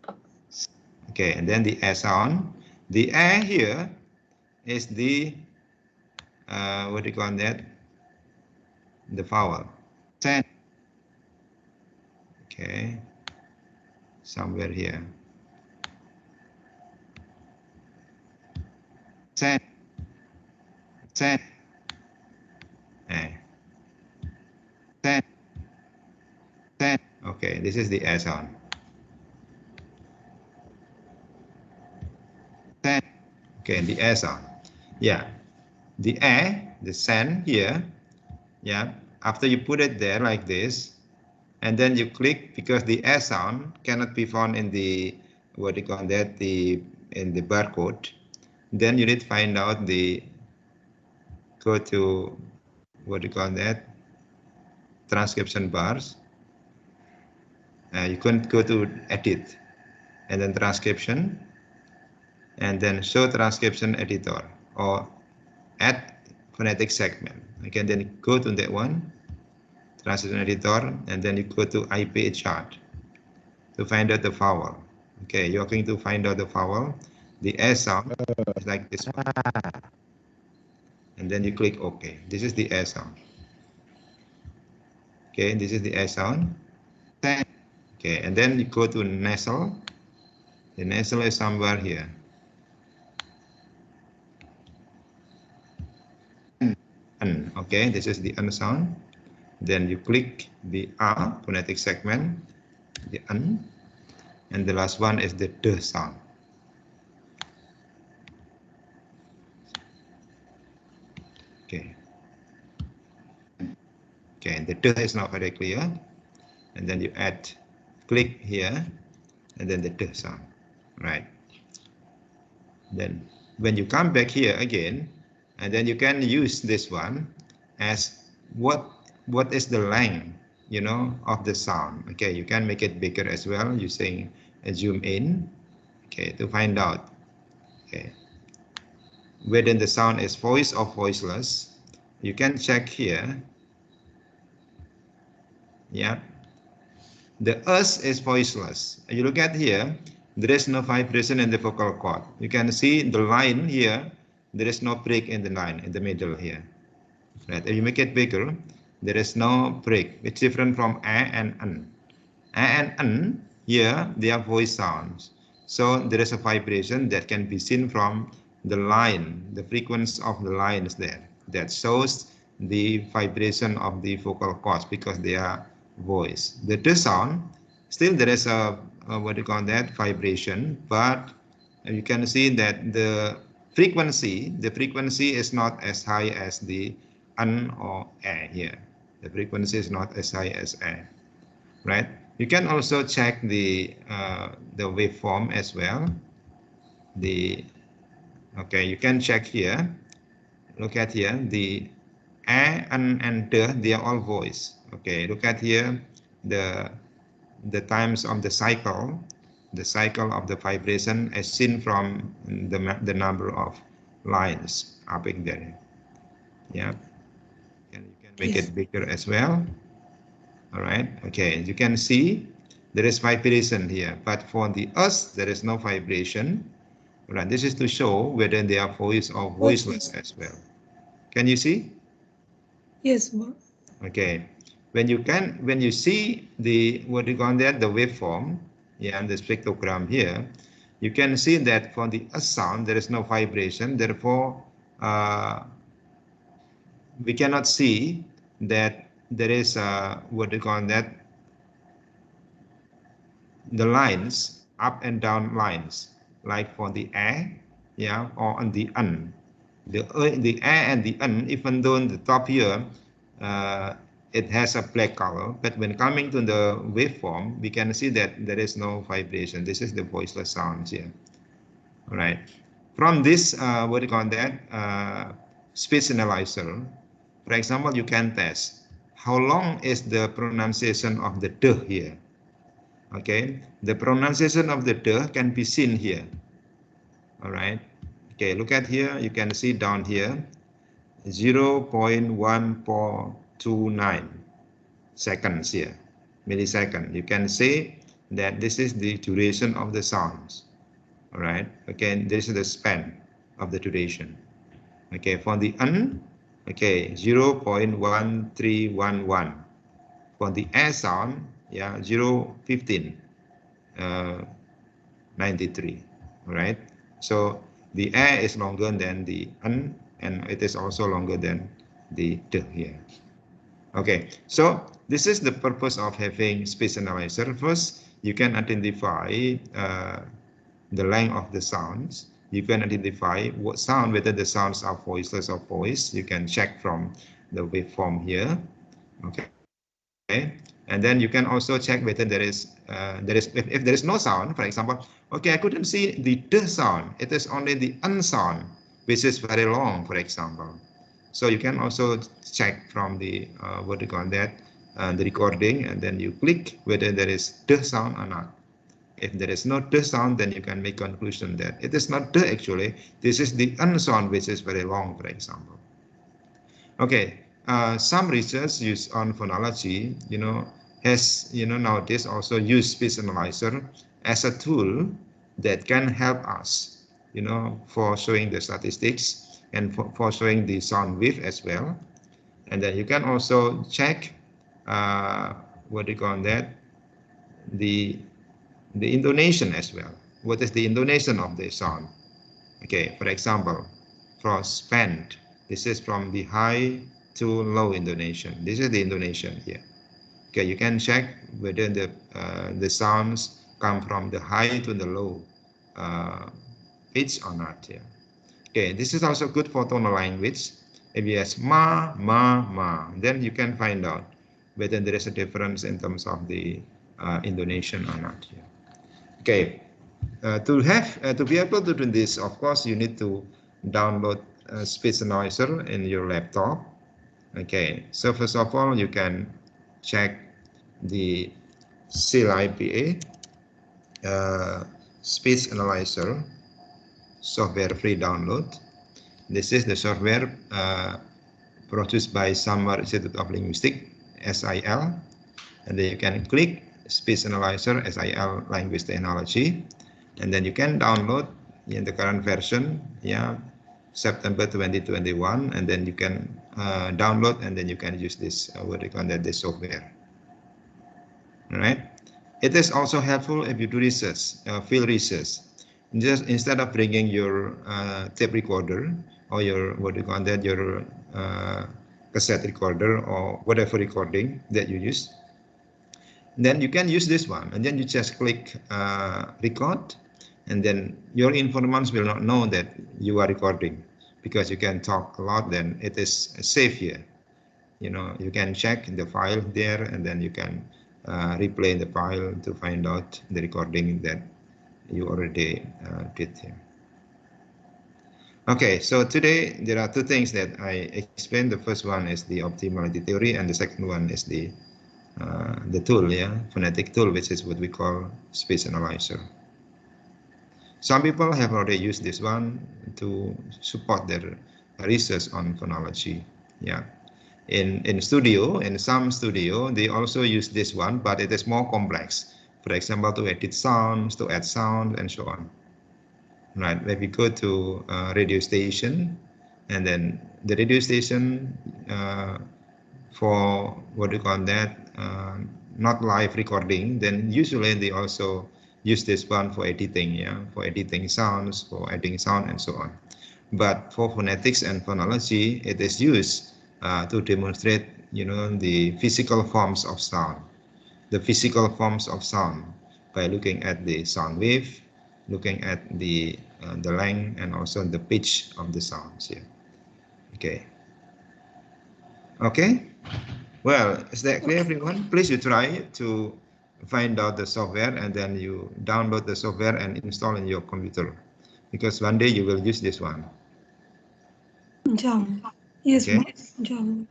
Okay, and then the S on. The A here is the, what do you call that? The vowel. Send. Okay, somewhere here. Send. Send. A. Send. Send. Okay, this is the S on. Send. Okay, the S on. Yeah, the A, the send here. Yeah, after you put it there like this, and then you click because the S sound cannot be found in the, what do you call that, in the barcode. Then you need to find out the, go to, what do you call that, transcription bars. You can go to edit and then transcription and then show transcription editor or add phonetic segment. You can then go to that one, translation editor, and then you go to IPA chart to find out the vowel. Okay, you're going to find out the vowel. The S sound is like this one. And then you click OK. This is the S sound. Okay, this is the S sound. Okay, and then you go to nasal. The nasal is somewhere here. Okay, this is the N sound. Then you click the A phonetic segment, the N, and the last one is the D sound. Okay. Okay, the D is not very clear. And then you add, click here, and then the D sound, right? Then when you come back here again, and then you can use this one as what is the length, you know, of the sound. Okay, you can make it bigger as well using a zoom in, okay, to find out, okay, whether the sound is voice or voiceless. You can check here. Yeah, the us is voiceless. You look at here, there is no vibration in the vocal cord. You can see the line here, there is no break in the line in the middle here. Right? If you make it bigger, there is no break. It's different from a and n. A and n, here they are voice sounds. So there is a vibration that can be seen from the line, the frequency of the lines there. That shows the vibration of the vocal cords because they are voice. The D sound, still there is a what do you call that, vibration, but you can see that the frequency is not as high as the N or A here. The frequency is not as high as A, right? You can also check the waveform as well. Okay, you can check here. Look at here, the A, N, and D, they are all voice. Okay, look at here, the times of the cycle of the vibration as seen from the number of lines up in there. Yeah, and you can make it bigger as well. All right, okay, you can see there is vibration here, but for the us, there is no vibration. Right, this is to show whether they are voice or voiceless as well. Can you see? Yes. Okay, when you see the what do you call that, the waveform, yeah, and the spectrogram here, you can see that for the us sound there is no vibration. Therefore, we cannot see that there is what do you call that, the lines, up and down lines, like for the a, yeah, or on the n. The a and the n, even though on the top here it has a black color, but when coming to the waveform, we can see that there is no vibration. This is the voiceless sounds here. All right. From this, what do you call that, speech analyzer, for example, you can test how long is the pronunciation of the D here. Okay, the pronunciation of the D can be seen here. All right. Okay, look at here. You can see down here 0.1429 seconds here, millisecond. You can say that this is the duration of the sounds. All right. Okay, this is the span of the duration. Okay, for the N, okay, 0.1311. For the A sound, yeah, 0.15. 93, right? So the A is longer than the N, and it is also longer than the D here. Okay, so this is the purpose of having speech analyzer. First, you can identify the length of the sounds. You can identify what sound, whether the sounds are voiceless or voice. You can check from the waveform here. Okay. And then you can also check whether if there is no sound, for example, okay, I couldn't see the D sound, it is only the N sound, which is very long, for example. So you can also check from the what do you call that, the recording, and then you click whether there is D sound or not. If there is no D sound, then you can make conclusion that it is not D actually. This is the N sound, which is very long, for example. Okay. some research used on phonology, has, nowadays also use speech analyzer as a tool that can help us, for showing the statistics and for showing the sound wave as well. And then you can also check, what do you call that, the intonation as well. What is the intonation of the sound? Okay, for example, for spent, this is from the high to low intonation. This is the intonation here. Okay, you can check whether the sounds come from the high to the low pitch or not. Yeah. Okay, this is also good for tonal language. If you ask ma, ma, ma, then you can find out whether there is a difference in terms of the intonation or not. Yeah. Okay, to be able to do this, of course, you need to download speech analyzer in your laptop. Okay, so first of all, you can check the CLIPA speech analyzer software free download. This is the software produced by Summer Institute of Linguistics, SIL, and then you can click speech analyzer SIL language technology, and then you can download in the current version, yeah, September 2021, and then you can download, and then you can use this what they call that, this software. All right. It is also helpful if you do research, field research. Just instead of bringing your tape recorder or your what do you call that, your cassette recorder or whatever recording that you use, then you can use this one, and then you just click record, and then your informants will not know that you are recording, because you can talk a lot. Then it is safe here. You can check the file there, and then you can replay the file to find out the recording that you already did here. Okay, so today there are two things that I explained. The first one is the optimality theory, and the second one is the tool, yeah, phonetic tool, which is what we call speech analyzer. Some people have already used this one to support their research on phonology. Yeah, in some studio, they also use this one, but it is more complex. For example, to edit sounds, to add sound, and so on. Right, if you go to radio station, and then the radio station for what do you call that, not live recording, then usually they also use this one for editing, yeah, for editing sounds, for adding sound, and so on. But for phonetics and phonology, it is used to demonstrate, the physical forms of sound, by looking at the sound wave, looking at the length, and also the pitch of the sounds here. Okay. Okay. Well, is that clear, everyone? Please you try to find out the software, and then you download the software and install in your computer, because one day you will use this one. Inshallah. Yes, okay. Inshallah.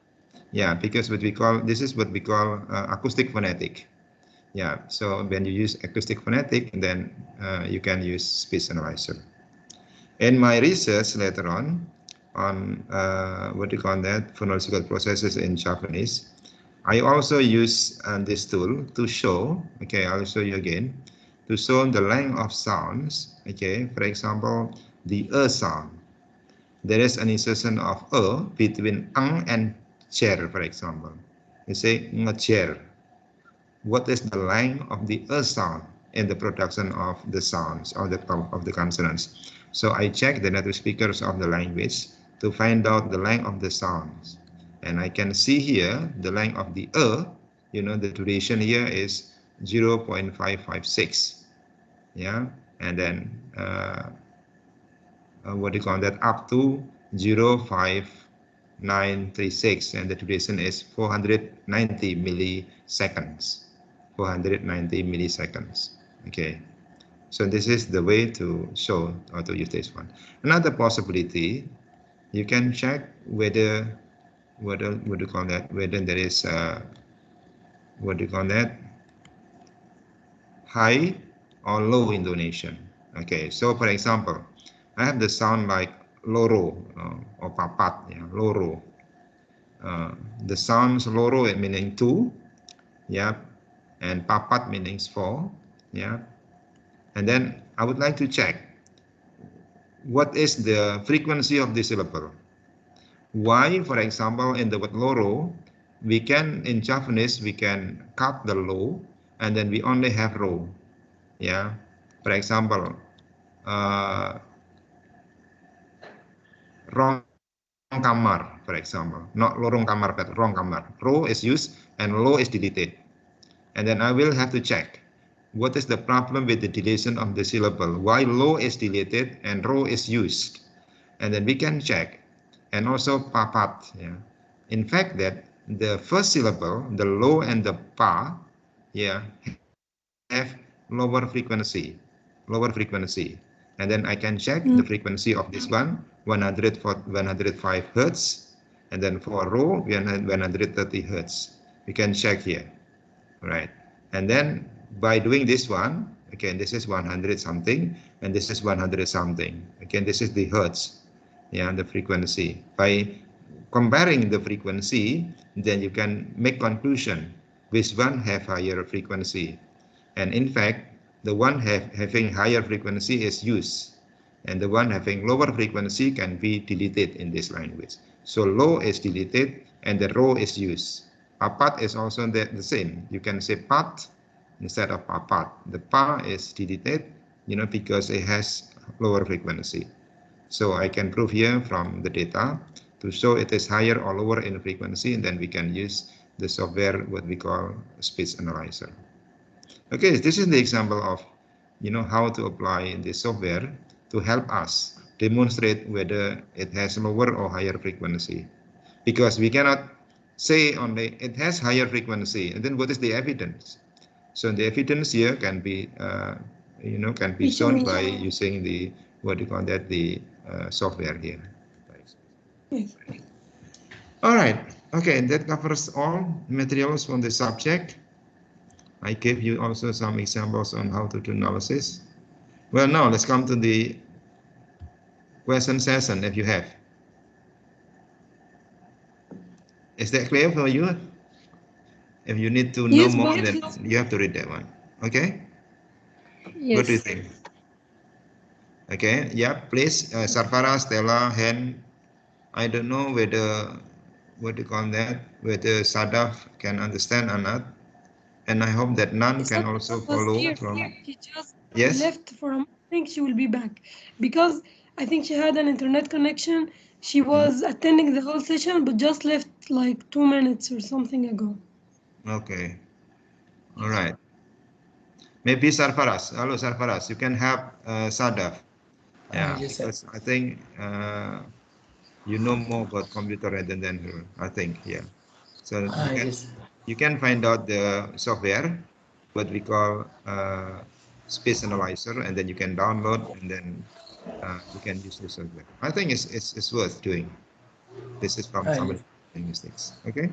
Yeah, because this is what we call acoustic phonetic. Yeah, so when you use acoustic phonetic, then you can use speech analyzer. In my research later on what do you call that, phonological processes in Japanese, I also use this tool to show, okay, I'll show you again, to show the length of sounds. Okay, for example, the sound. There is an insertion of between ang and chair, for example. You say chair. What is the length of the sound in the production of the sounds of the consonants? So I check the native speakers of the language to find out the length of the sounds. And I can see here the length of the the duration here is 0.556. Yeah, and then what do you call that, up to 0.5936, and the duration is 490 milliseconds. 490 milliseconds. Okay, so this is the way to show or to use this one. Another possibility, you can check whether what do you call that, whether there is what do you call that, high or low intonation. Okay, so for example, I have the sound like loro or papat, yeah, loro. The sounds loro meaning 2, yeah, and papat means 4, yeah. And then I would like to check what is the frequency of the syllable. Why, for example, in the word loro, we can, in Japanese, we can cut the lo, and then we only have ro, yeah. For example, wrong kamar, for example, not lorong kamar, but wrong kamar. Ro is used and lo is deleted. And then I will have to check what is the problem with the deletion of the syllable. Why lo is deleted and ro is used. And then we can check. And also papat. Yeah. In fact, that the first syllable, the lo and the pa, yeah, have lower frequency. And then I can check the frequency of this one, 105 hertz. And then for ro, 130 hertz. We can check here, right? And then by doing this one, again, this is 100 something, and this is 100 something. Again, this is the hertz, yeah, the frequency. By comparing the frequency, then you can make conclusion which one have higher frequency. And in fact, the one having higher frequency is used, and the one having lower frequency can be deleted in this language. So low is deleted, and the row is used. Papat is also the same. You can say pat instead of papat. The pa is deleted, because it has lower frequency. So I can prove here from the data to show it is higher or lower in frequency, and then we can use the software, what we call speech analyzer. Okay, this is the example of, how to apply the software to help us demonstrate whether it has lower or higher frequency. Because we cannot say only it has higher frequency, and then what is the evidence? So the evidence here can be, can be shown by using the, what do you call that, the software here. Yes. All right. Okay, that covers all materials from the subject. I gave you also some examples on how to do analysis. Well, now let's come to the question session if you have. Is that clear for you? If you need to know more, then you have to read that one. Okay? Yes. What do you think? Okay, yeah, please, Sarfara, Stella, Hen. I don't know whether, what do you call that, whether Sadaf can understand or not. And I hope that Nan can also follow from. She just Yes? left for a moment. I think she will be back because I think she had an internet connection. She was attending the whole session, but just left like 2 minutes or something ago. Okay. All right. Maybe Sarfaras. Hello, Sarfaras. You can have Sadaf. Yeah, Yes, because I think you know more about computer rather than her. I think, yeah. So yes. you can find out the software, what we call space analyzer, and then you can download, and then you can use the software. I think it's worth doing. This is from Summary Linguistics. Okay.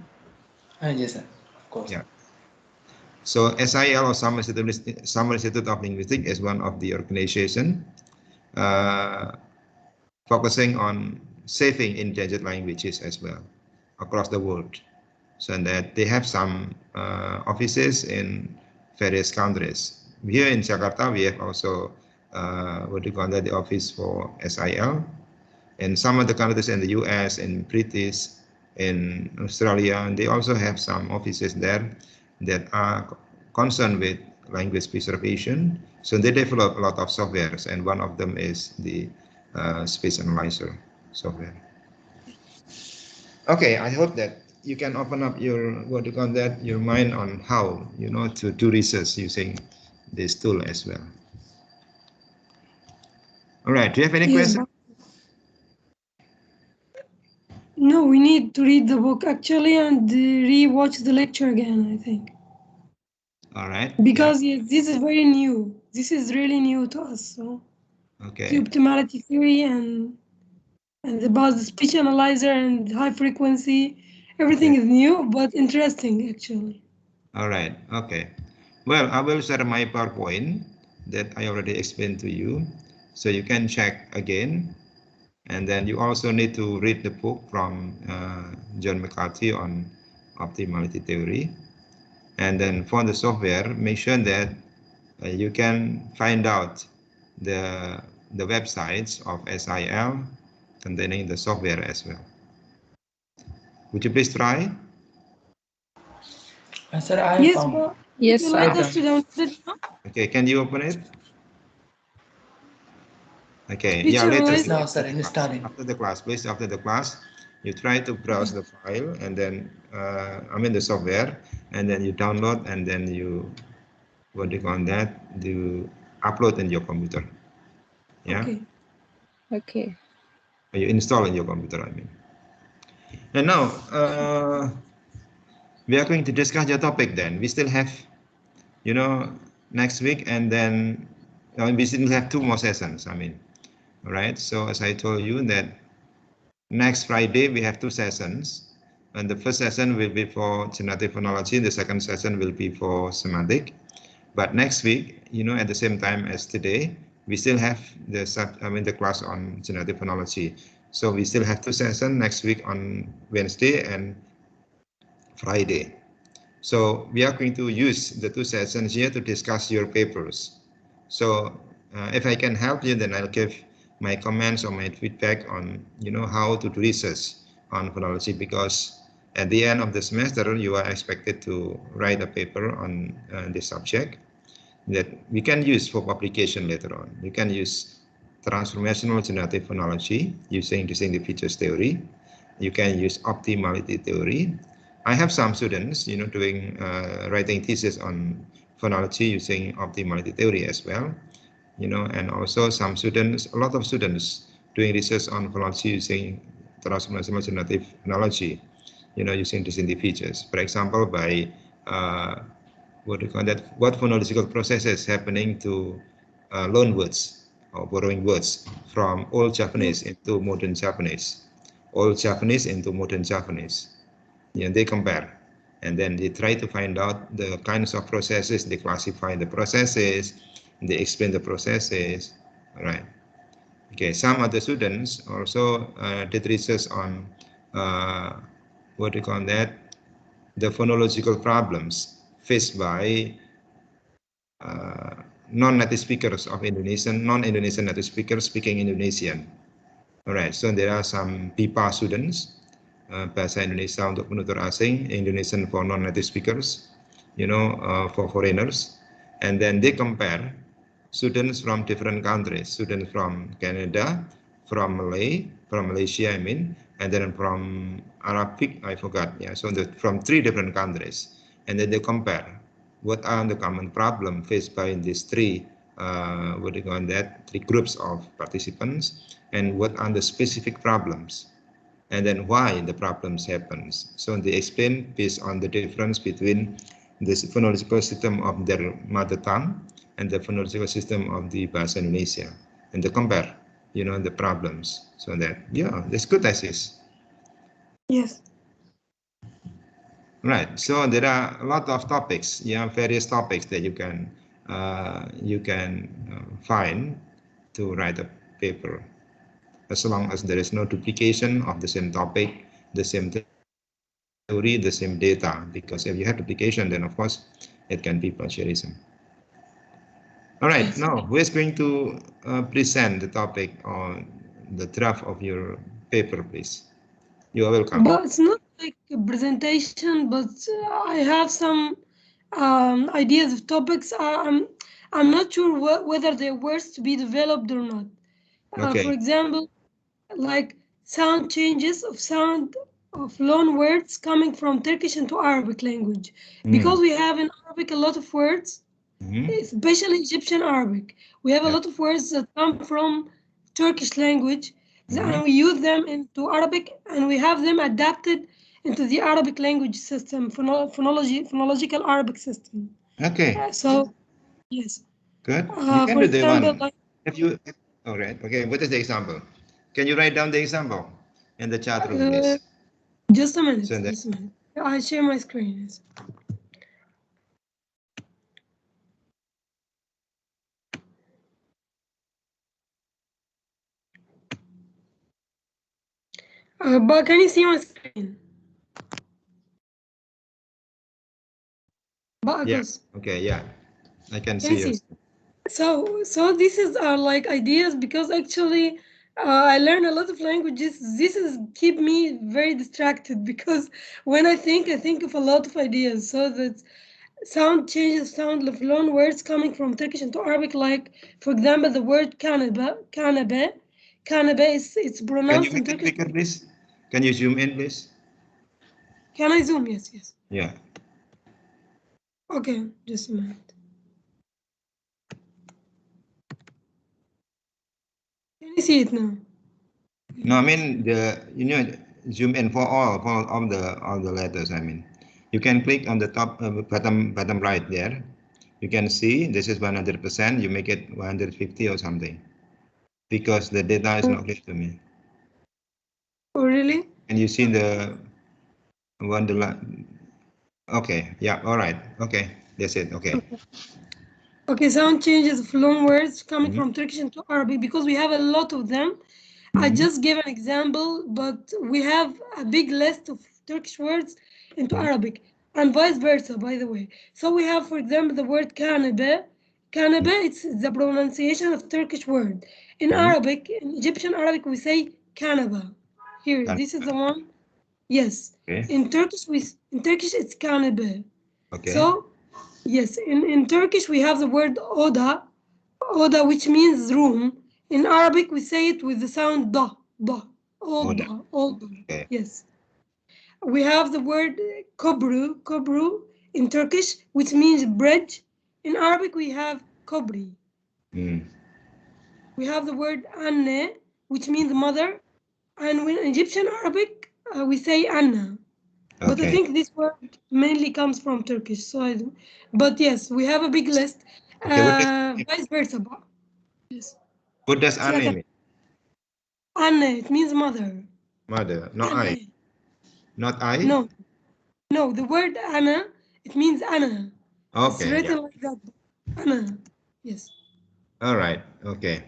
Yes, sir. Of course. Yeah. So SIL, or Summary Institute of Linguistics, is one of the organization focusing on saving endangered languages as well across the world. So that they have some offices in various countries. Here in Jakarta, we have also what do you call that, the office for SIL. In some of the countries in the US, in British, in Australia, and they also have some offices there that are concerned with language preservation. So they develop a lot of softwares, and one of them is the speech analyzer software. Okay, I hope that you can open up your, what do you call that, your mind on how, to do research using this tool as well. All right, do you have any questions? No, we need to read the book actually and re-watch the lecture again, I think. All right. Because yes, this is very new. This is really new to us. So okay. The optimality theory and about the speech analyzer and high frequency, everything is new but interesting actually. All right. Okay. Well, I will share my PowerPoint that I already explained to you, so you can check again. And then you also need to read the book from John McCarthy on Optimality Theory. And then for the software, make sure that you can find out the websites of SIL containing the software as well. Would you please try? Sir, I Yes, found. but Yes, would you sir. like us to download it now? Okay, can you open it? Okay, yeah, Teacher, later. like, Now, sir, installing. After the class, please, after the class, you try to browse the file and then, the software, and then you download and then you, what do you call that, you upload in your computer. Yeah, okay. Okay. you install in your computer, I mean. And now, we are going to discuss your topic then. We still have, next week, and then we still have 2 more sessions, I mean. All right, so as I told you that next Friday we have 2 sessions, and the first session will be for generative phonology, the second session will be for semantic. But next week, at the same time as today, we still have the class on generative phonology. So we still have 2 sessions next week on Wednesday and Friday. So we are going to use the 2 sessions here to discuss your papers. So if I can help you, then I'll give my comments or my feedback on, how to do research on phonology, because at the end of the semester, you are expected to write a paper on this subject that we can use for publication later on. You can use transformational generative phonology using distinctive features theory. You can use optimality theory. I have some students, doing writing thesis on phonology using optimality theory as well, and also some students, a lot of students doing research on phonology using transformational generative phonology, using distinctive features. For example, by what do you call that? What phonological processes happening to loan words or borrowing words from old Japanese into modern Japanese, old Japanese into modern Japanese. They compare, and then they try to find out the kinds of processes. They classify the processes, they explain the processes. All right. Okay. Some other students also did research on what do you call that? The phonological problems faced by non-native speakers of Indonesian, non-Indonesian native speakers speaking Indonesian. All right, so there are some PIPA students, Bahasa Indonesia untuk penutur asing, Indonesian for non-native speakers, for foreigners. And then they compare students from different countries, students from Canada, from Malaysia, I mean, and then from Arabic, I forgot, yeah, so from 3 different countries. And then they compare what are the common problems faced by these 3 3 groups of participants, and what are the specific problems, and then why the problems happens. So they explain based on the difference between the phonological system of their mother tongue and the phonological system of the Bahasa Indonesia, and they compare, the problems. So that, that's good thesis. Yes. Right. So there are a lot of topics, various topics that you can find to write a paper, as long as there is no duplication of the same topic, the same theory, the same data. Because if you have duplication, then of course it can be plagiarism. All right. Yes. Now, who is going to present the topic on the draft of your paper, please? You are welcome. But it's not like a presentation, but I have some ideas of topics. I'm not sure whether they're worth to be developed or not. For Okay. example, like sound changes of sound of loan words coming from Turkish into Arabic language, because we have in Arabic a lot of words, especially Egyptian Arabic. We have a lot of words that come from Turkish language, and we use them into Arabic, and we have them adapted into the Arabic language system, phonological Arabic system. Okay. So, yes. Good. You can For do the example, one. like, All right. Okay. What is the example? Can you write down the example in the chat room, uh, please? just a minute, So that, just a minute. I share my screen. Yes. But can you see my screen? Yeah. Bagus. Okay. Yeah. I can Can see you yours. see? So this is like ideas because actually I learn a lot of languages. This is keep me very distracted because when I think of a lot of ideas. So that sound changes, sound of loan words coming from Turkish into Arabic. Like for example, the word kanabe is it's Can you pronounced in make it Turkish. bigger, please? Can you zoom in, please? Can I zoom? Yes, yes. Yeah. Okay, just a minute. Can you see it now? No, I mean zoom in for all the letters. I mean, you can click on the top bottom right there. You can see this is 100%. You make it 150 or something because the data is not clear to me. Oh, really? And you see the one the okay, yeah, all right, okay, that's it. Okay. Okay, sound changes of loan words coming Mm-hmm. from Turkish into Arabic because we have a lot of them. I Mm-hmm. just gave an example, but we have a big list of Turkish words into Arabic and vice versa, by the way. So we have, for example, the word kanabe. Kanabe, it's the pronunciation of Turkish word. In Mm-hmm. Arabic, in Egyptian Arabic, we say kanaba. Here, this is the one. Yes. Okay. In Turkish it's kanabe. Okay. So yes, in Turkish we have the word oda, oda which means room. In Arabic we say it with the sound da, Order. oda, oda. Okay. Yes. We have the word kobru in Turkish which means bridge. In Arabic we have kobri. Mm. We have the word anne which means mother. And in Egyptian Arabic we say anna. But I Okay. think this word mainly comes from Turkish. So I don't. But yes, we have a big list. Okay. Vice versa. Yes. What does Anne Silakan. mean? Anne, it means mother. Mother, not I. Anne. Not I. No, no. The word Anna, it means Anna. It's Okay. Yeah. written like that. Anna. Yes. All right. Okay.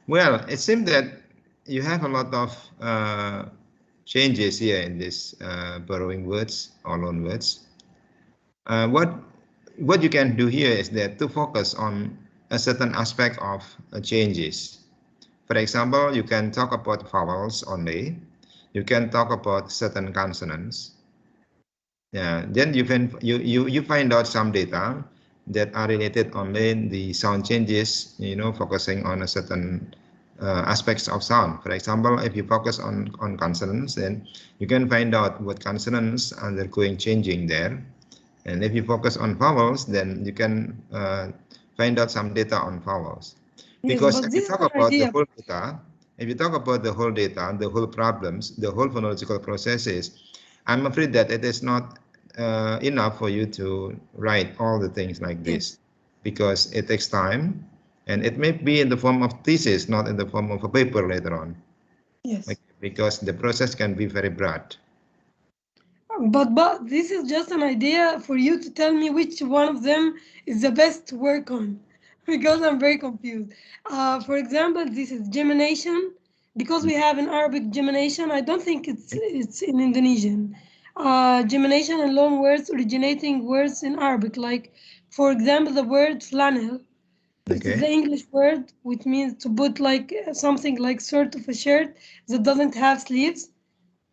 Well, it seems that you have a lot of changes here in this borrowing words or loan words. What you can do here is that to focus on a certain aspect of changes. For example, you can talk about vowels only. You can talk about certain consonants. Yeah, then you find out some data that are related only the sound changes, focusing on a certain aspects of sound. For example, if you focus on consonants, then you can find out what consonants are undergoing changing there. And if you focus on vowels, then you can find out some data on vowels. Yes, Because but if you this is talk an about the idea. whole data, if you talk about the whole data, the whole problems, the whole phonological processes, I'm afraid that it is not enough for you to write all the things like Yes. this, because it takes time, and it may be in the form of thesis, not in the form of a paper later on, Yes. because the process can be very broad. But this is just an idea for you to tell me which one of them is the best to work on, because I'm very confused. For example, this is gemination. Because we have an Arabic gemination, I don't think it's in Indonesian. Gemination and loan words originating words in Arabic, like for example, the word flannel. It is the Okay. English word which means to put like something like sort of a shirt that doesn't have sleeves.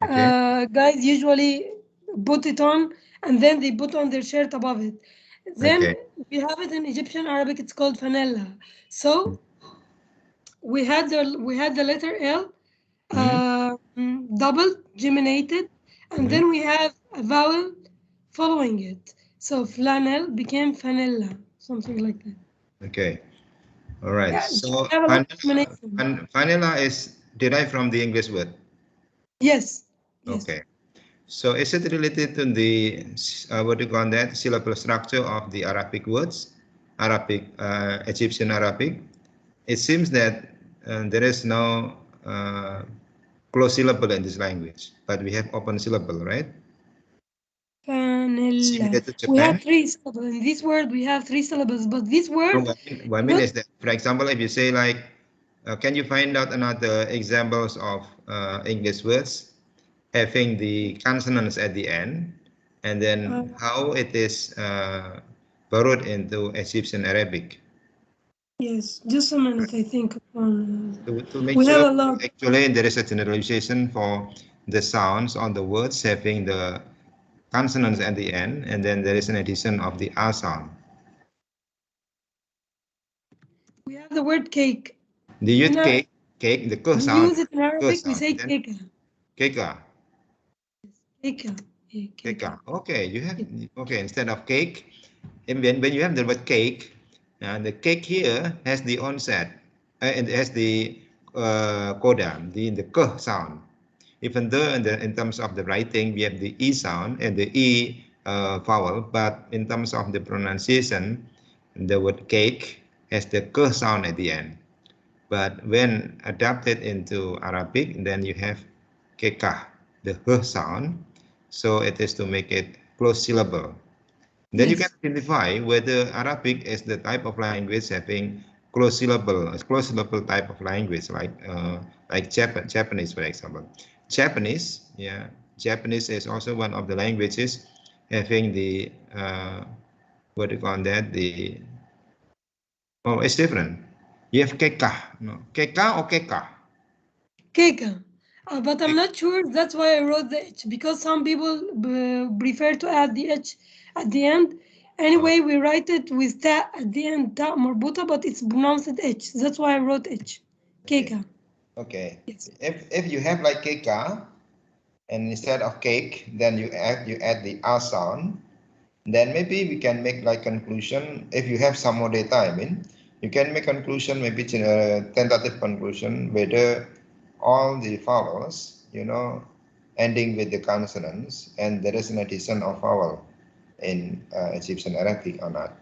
Okay. Guys usually put it on and then they put on their shirt above it. Then Okay. we have it in Egyptian Arabic, it's called fanella. So we had the letter L Mm-hmm. double geminated, and Mm-hmm. then we have a vowel following it. So flannel became fanella, something like that. Okay. All right. Yeah, so So we have a lot of vanilla, gemination. vanilla is derived from the English word. Yes, yes. Okay. So is it related to the what do you call that syllable structure of the Arabic words, Arabic Egyptian Arabic? It seems that there is no closed syllable in this language, but we have open syllable, right? Vanilla. Similar to We have Japan. three syllables. In this word, we have three syllables, but this No, word, what I mean not is that, for example, if you say like Can you find out another examples of English words having the consonants at the end, and then how it is borrowed into Egyptian Arabic? Yes, just a minute, I think. To make We have sure, a lot. actually, there is a generalization for the sounds on the words having the consonants at the end, and then there is an addition of the R sound. We have the word cake. The use In cake, cake, the k we sound, use it in k Arabic, we sound, say then keka. keka. Keka. Yeah, Keka. keka. Okay, you have okay instead of cake. And when you have the word cake, the cake here has the onset, and has the coda, the k sound. Even though in terms of the writing we have the e sound and the e vowel, but in terms of the pronunciation, the word cake has the k sound at the end. But when adapted into Arabic, then you have kekah, the h sound. So it is to make it close syllable. Then you can Yes. identify whether Arabic is the type of language having close syllable type of language, like Japanese, for example. Japanese, yeah, Japanese is also one of the languages having the what do you call that? It's different. You have keka, no, keka or keka. Keka. But I'm not sure. That's why I wrote the H, because some people prefer to add the H at the end. Anyway, we write it with ta at the end, ta marbuta, but it's pronounced H. That's why I wrote H. Okay. Keka. Okay. Yes. If you have like keka, and instead of cake, then you add the R sound. Then maybe we can make like conclusion. If you have some more data, I mean, you can make conclusion, maybe tentative conclusion, whether all the vowels, ending with the consonants, and there is an addition of vowel in Egyptian Arabic or not.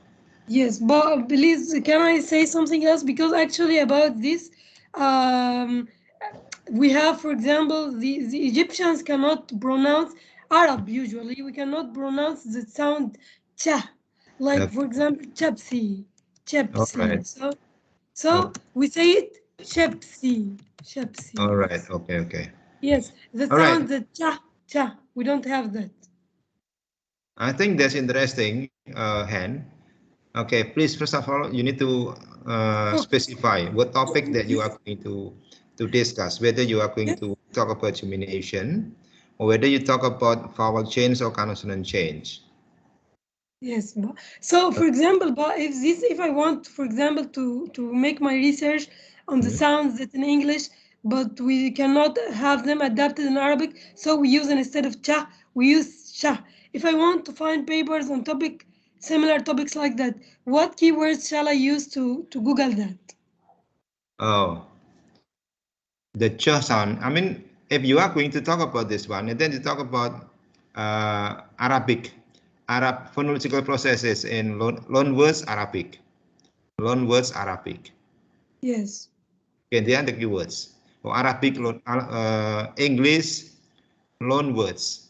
Yes, but please, can I say something else? Because actually, about this, um, we have, for example, the Egyptians cannot pronounce Arab usually. We cannot pronounce the sound cha, like for Okay. example, chapsi, All right. chapsi. So Okay. we say it chapsi, All chapsi. right. Yes, Okay. Okay. yes. The All right. sound the cha. We don't have that. I think that's interesting, Han. Okay, please, first of all, you need to Focus. specify what topic that you are Yes. going to discuss, whether you are going to talk about gemination or whether you talk about vowel change or consonant change. Yes, so for example, but if I want, for example, to make my research on the Mhm. sounds that in English, but we cannot have them adapted in Arabic, so we use instead of cha, we use sha. If I want to find papers on similar topics like that, what keywords shall I use to Google that? Oh, the ch sound. I mean, if you are going to talk about this one, and then you talk about Arab phonological processes in loan words Arabic, loan words Arabic. Yes. Okay, they are the keywords. Or Arabic, English loan words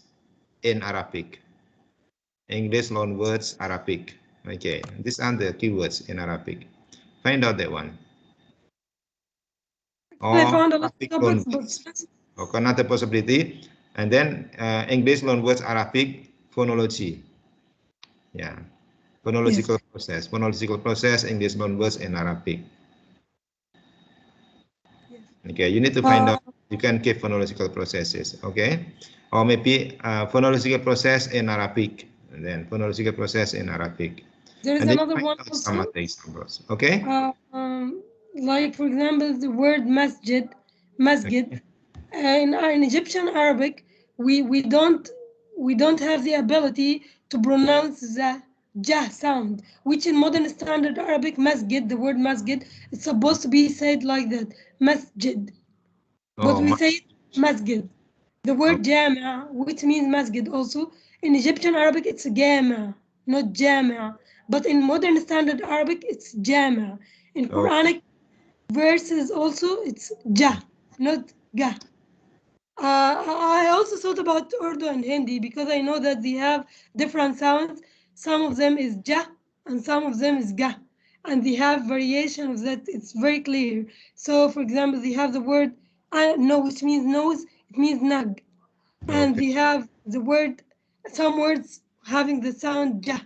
in Arabic. English loan words Arabic. Okay, these are the keywords in Arabic. Find out that one. Actually, I Or found a lot of Arabic loan topics, but words. Okay, another possibility. And then English loan words Arabic phonology. Yeah, yes. phonological process. Phonological process, English loan words in Arabic. Yes. Okay, you need to find Uh, out. You can keep phonological processes. Okay, or maybe phonological process in Arabic, and then phonological process in Arabic, there is and then another find one out some also. other examples. Okay. Uh, um, like for example, the word masjid. In Egyptian Arabic, we don't have the ability to pronounce the jah sound, which in modern standard Arabic, masjid, the word masjid, it's supposed to be said like that, masjid, but Oh, we say it masjid. The oh, word jama, which means masjid also, in Egyptian Arabic it's jama, not jama. But in modern standard Arabic it's jama. In oh, Quranic verses also it's ja, not ga. I also thought about Urdu and Hindi because I know that they have different sounds. Some of them is ja and some of them is ga. and they have variation of that. It's very clear. So, for example, they have the word no, which means nose. It means nag, and Okay. they have the word, some words having the sound ja,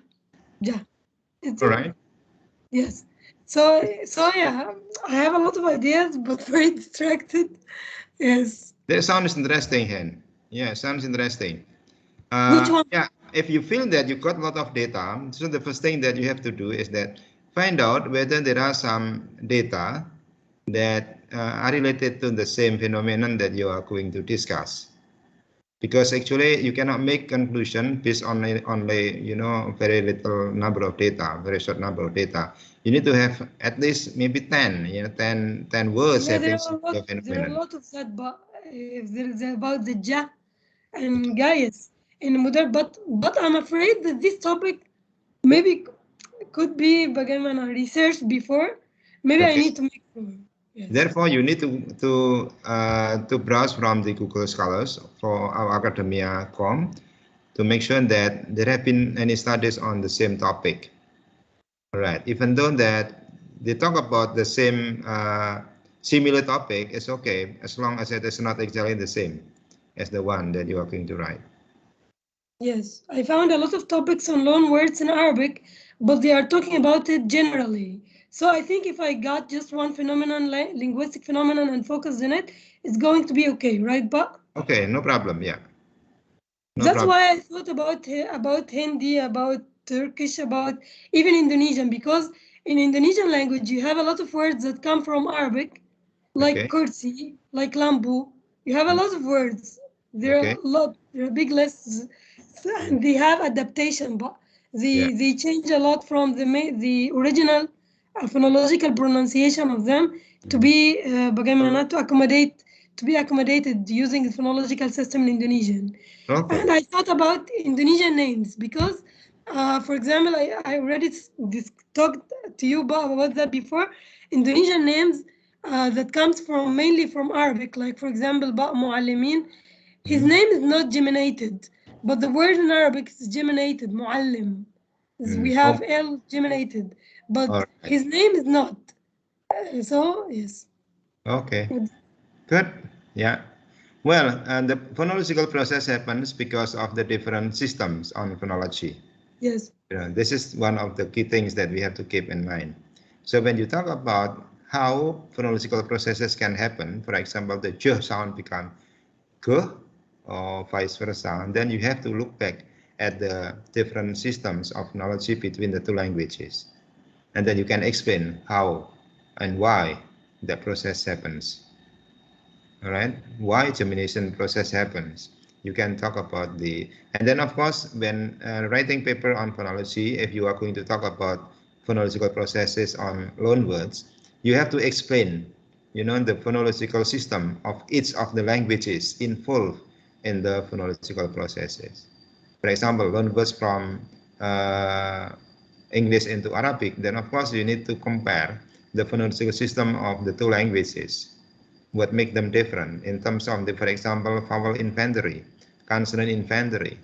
ja. It's All right. yes. So yeah, I have a lot of ideas, but very distracted. Yes. That sounds interesting, Hen. Yeah, sounds interesting. Which one? Yeah, if you feel that you got a lot of data, so the first thing that you have to do is that find out whether there are some data that are related to the same phenomenon that you are going to discuss. Because actually you cannot make conclusion based on only very little number of data, very short number of data. You need to have at least maybe 10, 10 words Yeah, having there similar there are a phenomenon. lot of that, but if there is about the ja and guys in modern, but I'm afraid that this topic maybe could be bagaimana researched before. Maybe I Okay. need to make sure. Yes. Therefore, you need to browse from the Google Scholars for our academia.com to make sure that there have been any studies on the same topic. All right. Even though that they talk about the same similar topic, it's okay as long as it is not exactly the same as the one that you are going to write. Yes, I found a lot of topics on loan words in Arabic, but they are talking about it generally. So I think if I got just one phenomenon, linguistic phenomenon, and focused on it, it's going to be okay, right? But Okay, no problem. Yeah, no that's problem. why I thought about Hindi, about Turkish, about even Indonesian, because in Indonesian language you have a lot of words that come from Arabic, like Okay. kursi, like lambu. You have a Mm, lot of words. There are okay. a lot. There are big lists, Mm, and they have adaptation, but yeah. they change a lot from the original phonological pronunciation of them to Mm, be bagaimana to be accommodated using the phonological system in Indonesian. And okay. I thought about Indonesian names because, for example, I already talked to you about that before. Indonesian names that comes from mainly from Arabic, like for example, Ba Muallimin. His Mm, name is not geminated, but the word in Arabic is geminated, Muallim. We have oh, L geminated, all but right. his name is not. So yes, Okay. Good. Yeah. Well, the phonological process happens because of the different systems on phonology. yes, This is one of the key things that we have to keep in mind. So when you talk about how phonological processes can happen, for example, the j sound become g or vice versa, and then you have to look back at the different systems of phonology between the two languages. And then you can explain how and why that process happens. All right, why germination process happens. You can talk about and then of course when writing paper on phonology, if you are going to talk about phonological processes on loan words, you have to explain the phonological system of each of the languages involved in the phonological processes. For example, loan words from uh, English into Arabic, then of course you need to compare the phonological system of the two languages, what make them different in terms of for example, vowel inventory, consonant inventory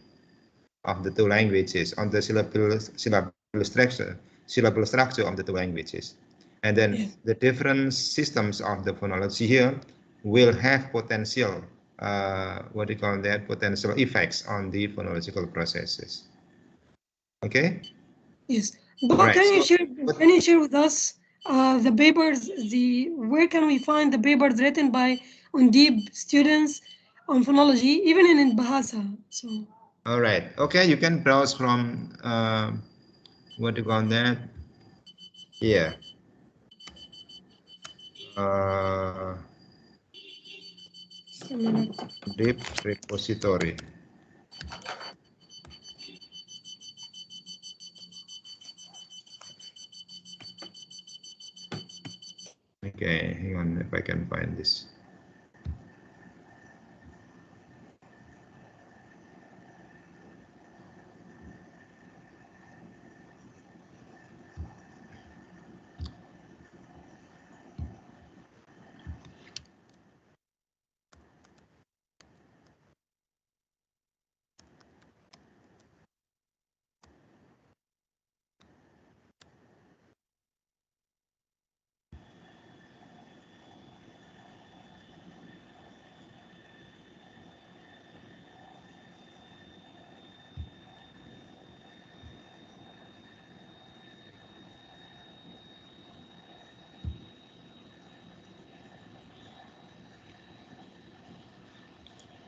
of the two languages, on the syllable structure of the two languages. And then yes. the different systems of the phonology here will have potential, what do you call that, potential effects on the phonological processes. Okay? Yes, All but right. So, can you share with us the papers, the where can we find the papers written by Undib students on phonology, even in Bahasa? So all right. Okay, you can browse from, what do you call that? Yeah. Uh, just a minute. Deep repository. Okay, hang on if I can find this.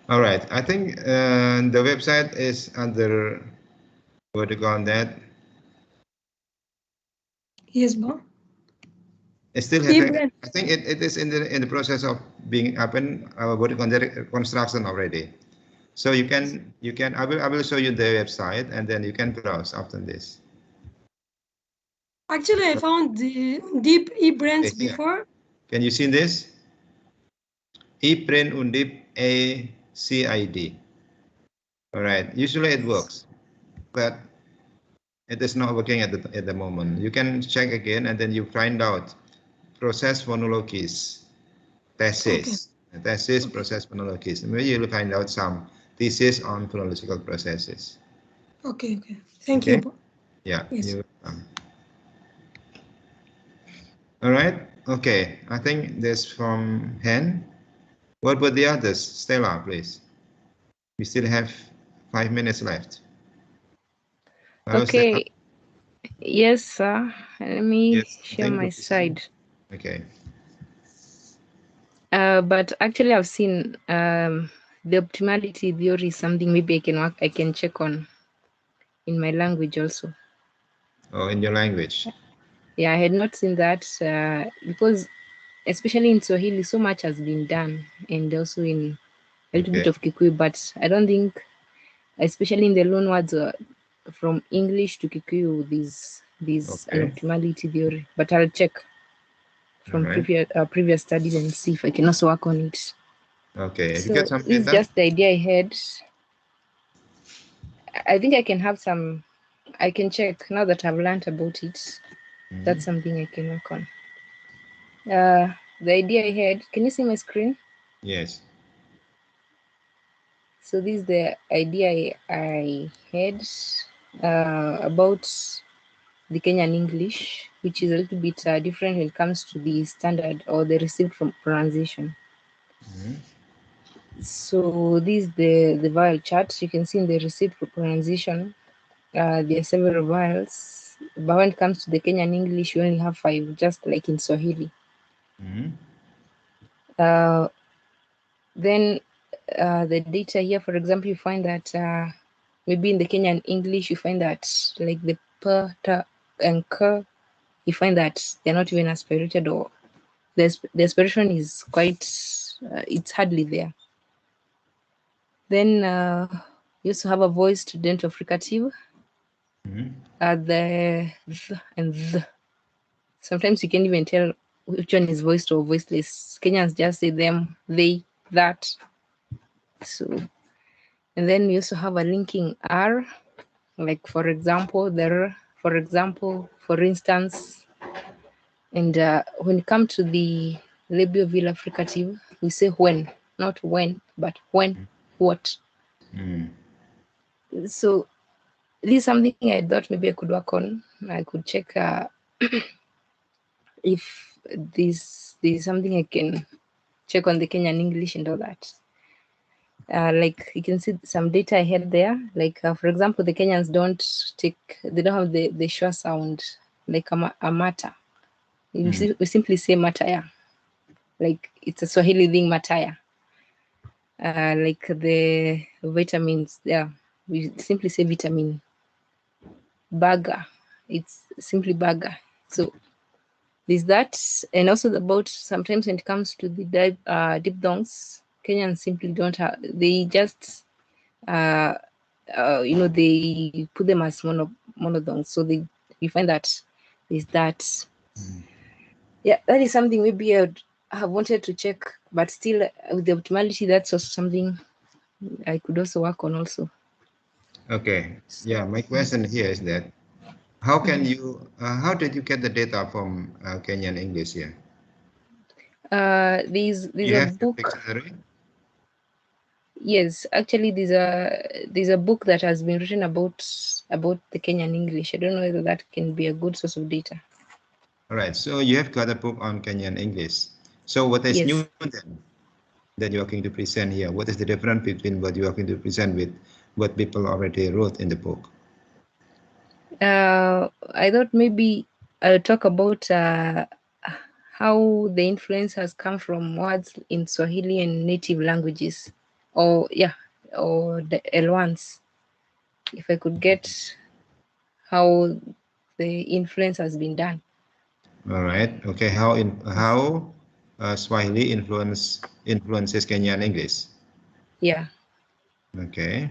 All right. I think the website is under, what do you call that? Yes, but It still has, Ibrahim. I think it is in the process of being happen, what do you call that, construction already. So you can I will show you the website and then you can browse after this. Actually, I found the deep e-brands Okay, here. before. Can you see this? E-print undip ACID. All right. Usually it works, but it is not working at the moment. You can check again and then you find out process phonologies, Okay. thesis, Okay. process phonologies. Maybe you'll find out some thesis on phonological processes. Okay. Okay. Thank you. Okay. Yeah. Yes. You. All right. Okay. I think this from Hen. What about the others? Stella, please. We still have 5 minutes left. Hello, Stella. Okay, yes, sir. Let me Yes, I share think my Lupison. side. Okay. But actually, I've seen the optimality theory is something maybe I can check on in my language also. Oh, in your language. Yeah, I had not seen that because especially in Swahili, so much has been done, and also in a little bit Okay. of Kikuyu, but I don't think, especially in the loan words from English to Kikuyu, there's an Okay. optimality theory. But I'll check All from right. previous studies and see if I can also work on it. Okay. Have you got So some this is data? just the idea I had. I think I can have some. I can check now that I've learned about it. That's something I can work on. The idea I had. Can you see my screen? Yes. So this is the idea I had about the Kenyan English, which is a little bit different when it comes to the standard or the received from pronunciation. So this is the vowel chart. You can see in the received pronunciation, there are several vowels. But when it comes to the Kenyan English, you only have 5, just like in Swahili. Then the data here, for example, you find that maybe in the Kenyan English, you find that like the p, t, and k, you find that they're not even aspirated, or the aspiration is quite, it's hardly there. Then you also have a voiced dental fricative. The th and th. Sometimes you can't even tell which one is voiced or voiceless. Kenyans just say them, they, that. So, and then we also have a linking R, like for example, for example, for instance. And when it comes to the labiovelar fricative, we say when, not when, but when, what. So this is something I thought maybe I could work on. I could check if this is something I can check on the Kenyan English and all that. Like you can see some data I had there. Like for example, the Kenyans they don't have the sure sound like a mata. We simply say mataya. Like it's a Swahili thing, mataya. Like the vitamins there, we simply say vitamin. Burger, it's simply burger. So there's that, and also about sometimes when it comes to the diphthongs, Kenyans simply don't have. They just they put them as monothongs. So you find that there's that. Yeah, that is something maybe I would have wanted to check, but still with the optimality, that's also something I could also work on also. Okay. Yeah. My question here is that how can you? How did you get the data from Kenyan English here? There's You a have the book. dictionary. Yes, actually, there's a book that has been written about the Kenyan English. I don't know whether that can be a good source of data. All right. So you have got a book on Kenyan English. So what is Yes. new then that you are going to present here? What is the difference between what you are going to present with what people already wrote in the book? I thought maybe I'll talk about how the influence has come from words in Swahili and native languages. or the L1s. If I could get how the influence has been done. All right. Okay. How Swahili influences Kenyan English? Yeah. Okay.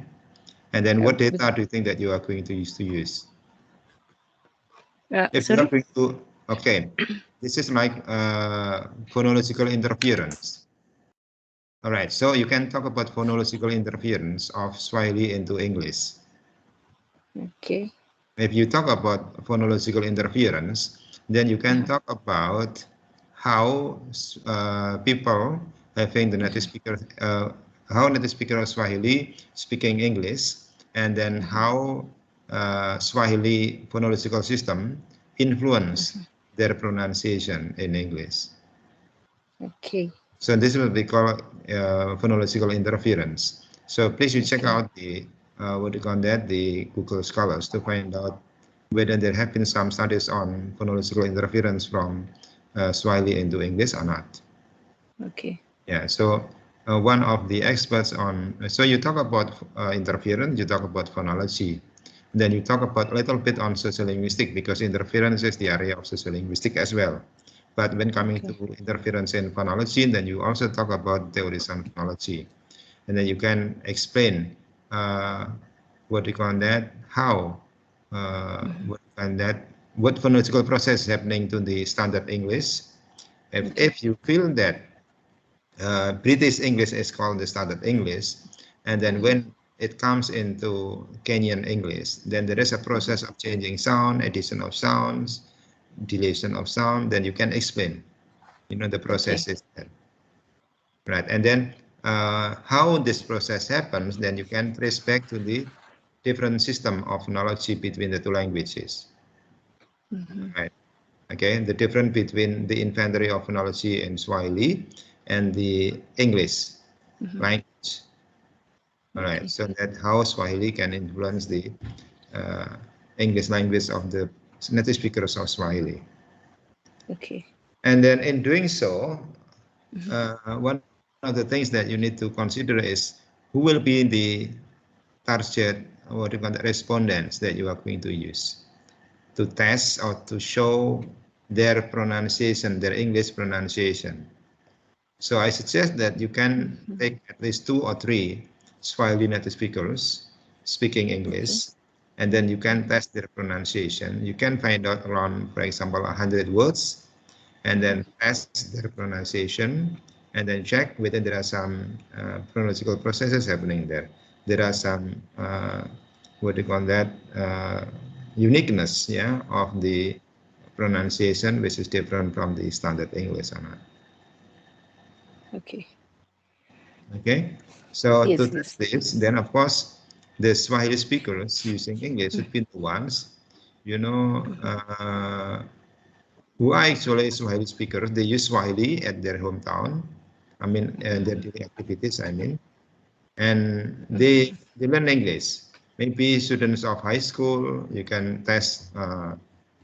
And then what data do you think that you are going to use? If you are Sorry? going to, okay, this is like phonological interference. All right, so you can talk about phonological interference of Swahili into English. Okay. If you talk about phonological interference, then you can talk about how people having the native speaker, how native speaker of Swahili speaking English, and then how Swahili phonological system influence their pronunciation in English. Okay. So this will be called phonological interference. So please you check out the what do you call that, the Google Scholars, to find out whether there have been some studies on phonological interference from Swahili into English or not. Okay. Yeah. So one of the experts on, so you talk about interference, you talk about phonology, then you talk about a little bit on sociolinguistic, because interference is the area of sociolinguistic as well. But when coming to interference in phonology, then you also talk about theories on phonology. And then you can explain what we call that, how, what phonological process is happening to the standard English. If you feel that British English is called the standard English, and then when it comes into Kenyan English, then there is a process of changing sound, addition of sounds, deletion of sound, then you can explain, the process is that. Right, and then how this process happens, then you can trace back to the different system of phonology between the two languages. Right, okay, the difference between the inventory of phonology in Swahili and the English language. All right, so that how Swahili can influence the English language of the native speakers of Swahili. Okay. And then in doing so, one of the things that you need to consider is who will be the target, what you call the respondents that you are going to use to test or to show their pronunciation, their English pronunciation. So I suggest that you can take at least 2 or 3 Swahili native speakers speaking English, and then you can test their pronunciation. You can find out around, for example, 100 words, and then test their pronunciation, and then check whether there are some phonological processes happening there. There are some, what do you call that, uniqueness, yeah, of the pronunciation, which is different from the standard English or not. Okay. Okay, so Yes, to test this, then of course, the Swahili speakers using English should be the ones, who are actually Swahili speakers. They use Swahili at their hometown. I mean, their daily activities, I mean, and they learn English. Maybe students of high school, you can test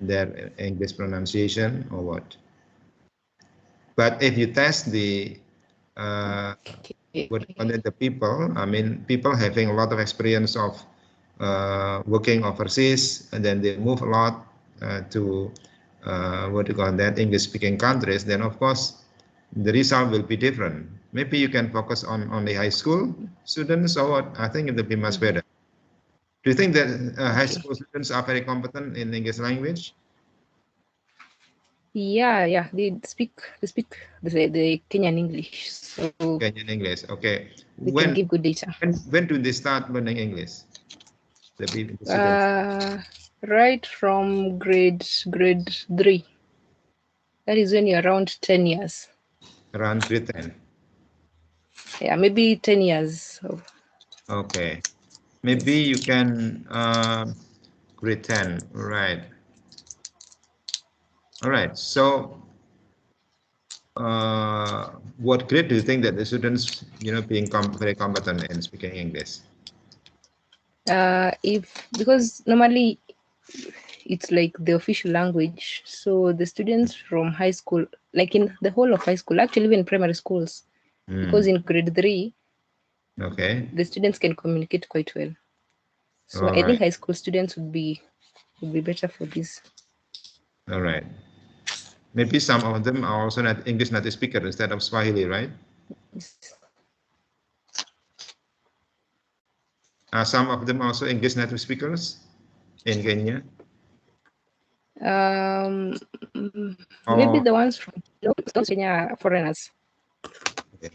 their English pronunciation or what. But if you test the the people, I mean, people having a lot of experience of working overseas, and then they move a lot to what do you call that, English-speaking countries, then of course the result will be different. Maybe you can focus on only high school students or what. I think it will be much better. Do you think that high school students are very competent in English language? Yeah. They speak the Kenyan English, so Kenyan English, okay. they can give good data. When do they start learning English? The students. Right from grade 3. That is when you're around 10 years. Around grade 10. Yeah, maybe 10 years. Okay. Maybe you can grade 10, right? All right. So, what grade do you think that the students, being very competent in speaking English? Because normally it's like the official language, so the students from high school, like in the whole of high school, actually even primary schools, because in grade 3 Okay. the students can communicate quite well. So All I think right. high school students would be better for this. All right. Maybe some of them are also not English native speaker instead of Swahili, right? Yes. Are some of them also English native speakers in Kenya? Maybe Or the ones from Kenya are foreigners. okay.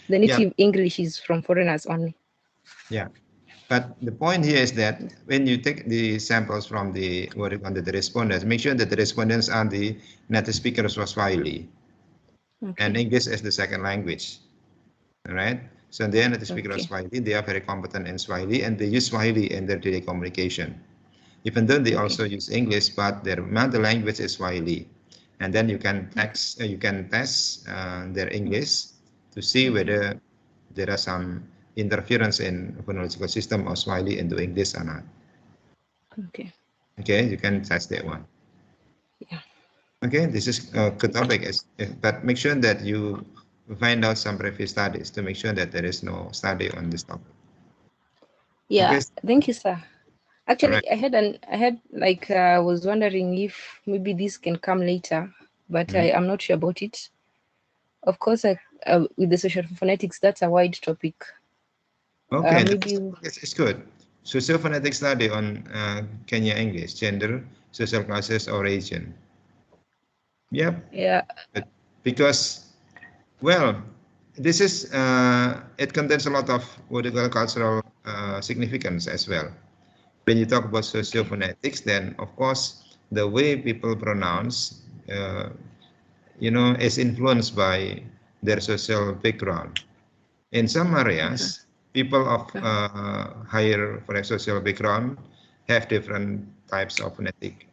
The Yeah, native English is from foreigners only. yeah. But the point here is that when you take the samples from the the respondents, make sure that the respondents are the native speakers of Swahili and Okay. English as the second language. All right. So they are native speakers of Okay. Swahili. They are very competent in Swahili and they use Swahili in their daily communication. Even though they Okay. also use English, but their mother language is Swahili. And then you can test their English to see whether there are some interference in phonological system of Swahili into English or not. Okay. Okay, you can test that one. Yeah. Okay, this is a good topic, but make sure that you find out some previous studies to make sure that there is no study on this topic. Yeah. Okay. Thank you, sir. Actually, Right. I was wondering if maybe this can come later, but I'm not sure about it. Of course, with the social phonetics, that's a wide topic. Okay, Maybe it's good. Social phonetic study on Kenya English, gender, social classes, origin. Yep. yeah. Because, well, this is it contains a lot of what you call cultural significance as well. When you talk about social phonetics, then of course the way people pronounce, is influenced by their social background. In some areas, people of higher social background have different types of phonetic,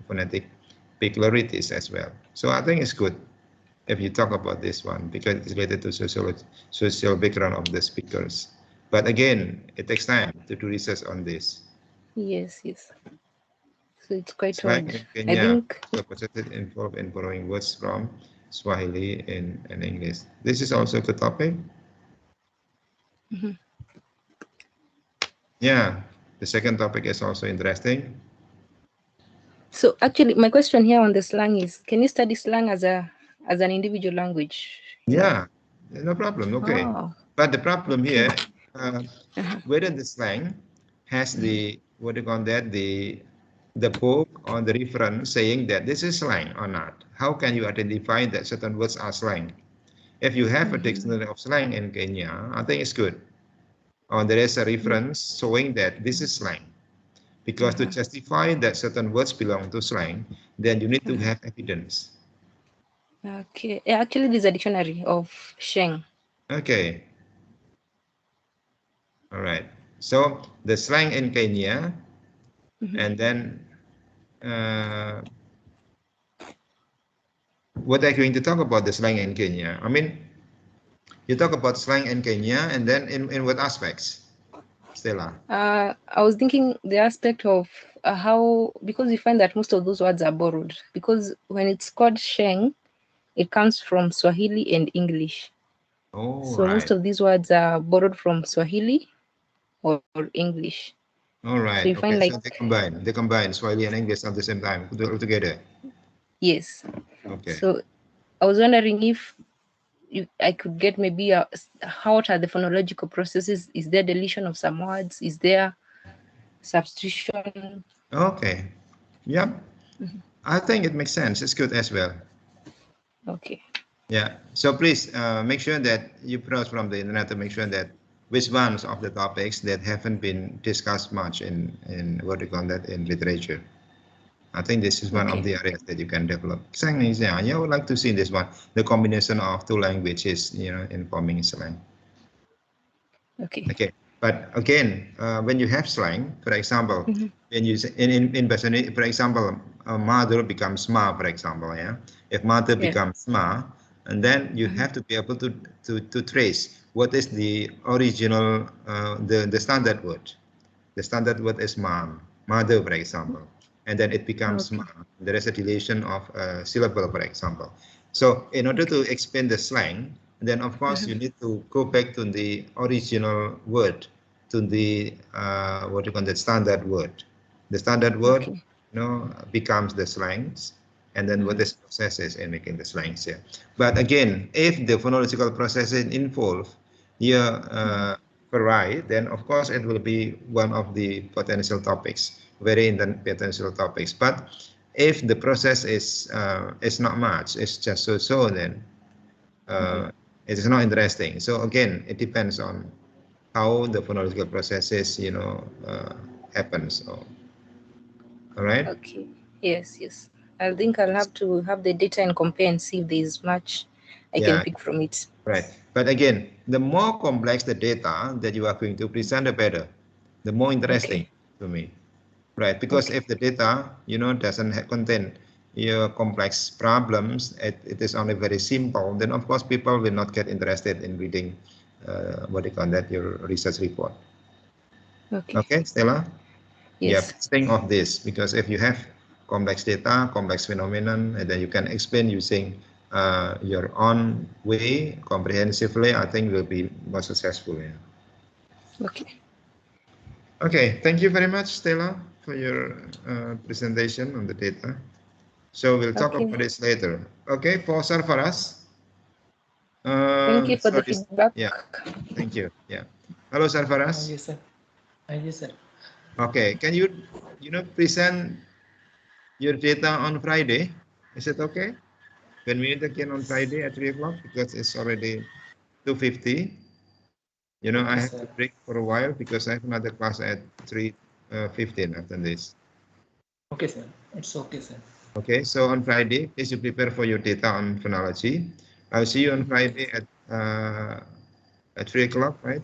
phonetic peculiarities as well. So I think it's good if you talk about this one because it's related to social background of the speakers. But again, it takes time to do research on this. Yes. So it's quite Slang wide. in I Kenya, think. the processes involved in borrowing words from Swahili and English. This is also a good topic. Yeah, the second topic is also interesting. So actually, my question here on the slang is: can you study slang as an individual language? Yeah, no problem. Okay, Oh, but the problem okay. here, whether the slang has the what do you call that the book or the reference saying that this is slang or not? How can you identify that certain words are slang? If you have a dictionary of slang in Kenya, I think it's good. Or there is a reference showing that this is slang. Because to justify that certain words belong to slang, then you need to have evidence. Okay. Yeah, actually, there's a dictionary of Sheng. Okay. All right. So the slang in Kenya, and then what are you going to talk about the slang in Kenya? I mean, you talk about slang in Kenya, and then in what aspects, Stella? I was thinking the aspect of how, because we find that most of those words are borrowed. Because when it's called Sheng, it comes from Swahili and English. Oh, So most right. of these words are borrowed from Swahili or English. All So right. you find Okay. like, So they combine Swahili and English at the same time, all together. yes. Okay. So I was wondering if I could get maybe what are the phonological processes? Is there deletion of some words? Is there substitution? Okay. Yep. I think it makes sense. It's good as well. Okay. Yeah. So please make sure that you browse from the internet to make sure that which ones of the topics that haven't been discussed much in what do you call that in literature. I think this is one of the areas that you can develop. Chinese, yeah, I would like to see this one. The combination of two languages, in forming slang. Okay. Okay. But again, when you have slang, for example, when you say in Basani, for example, mother becomes ma, for example, yeah. If mother becomes ma, and then you have to be able to trace what is the original the standard word. The standard word is mom, mother, for example, and then it becomes ma. There is a deletion of a syllable, for example. So in order to explain the slang, then of course you need to go back to the original word, to the what you call the standard word. The standard word, Okay. becomes the slangs, and then what is processes in making the slangs here. But again, if the phonological processes involve here variety, then of course it will be one of the potential topics, very potential topics. But if the process is not much, it's just so, then it is not interesting. So again, it depends on how the phonological processes, happens. So, all right. Okay. Yes, yes. I think I'll have to have the data and compare and see if there's much I can Yeah. pick from it. Right. But again, the more complex the data that you are going to present, the better, the more interesting to me. Right. Because if the data, doesn't contain your complex problems, it is only very simple, then of course people will not get interested in reading what they call that, your research report. Okay. Okay, Stella? Yeah, Yes. think of this, because if you have complex data, complex phenomenon, and then you can explain using your own way, comprehensively, I think will be more successful. Yeah. Okay. Okay, thank you very much, Stella, for your presentation on the data. So we'll talk Okay. about this later. Okay, pause for us. Thank you for the Sorry. feedback. Yeah, thank you. Yeah. Hello, Sarfaraz. Yes, sir. Yes, sir. Okay, can you, present your data on Friday? Is it okay? When we meet again on Friday at 3 o'clock, because it's already 2:50. I Okay, have to sir. break for a while because I have another class at 3:15 after this. Okay, sir. It's okay, sir. Okay, so on Friday, please you prepare for your data on phonology. I'll see you on Friday at 3 o'clock, right?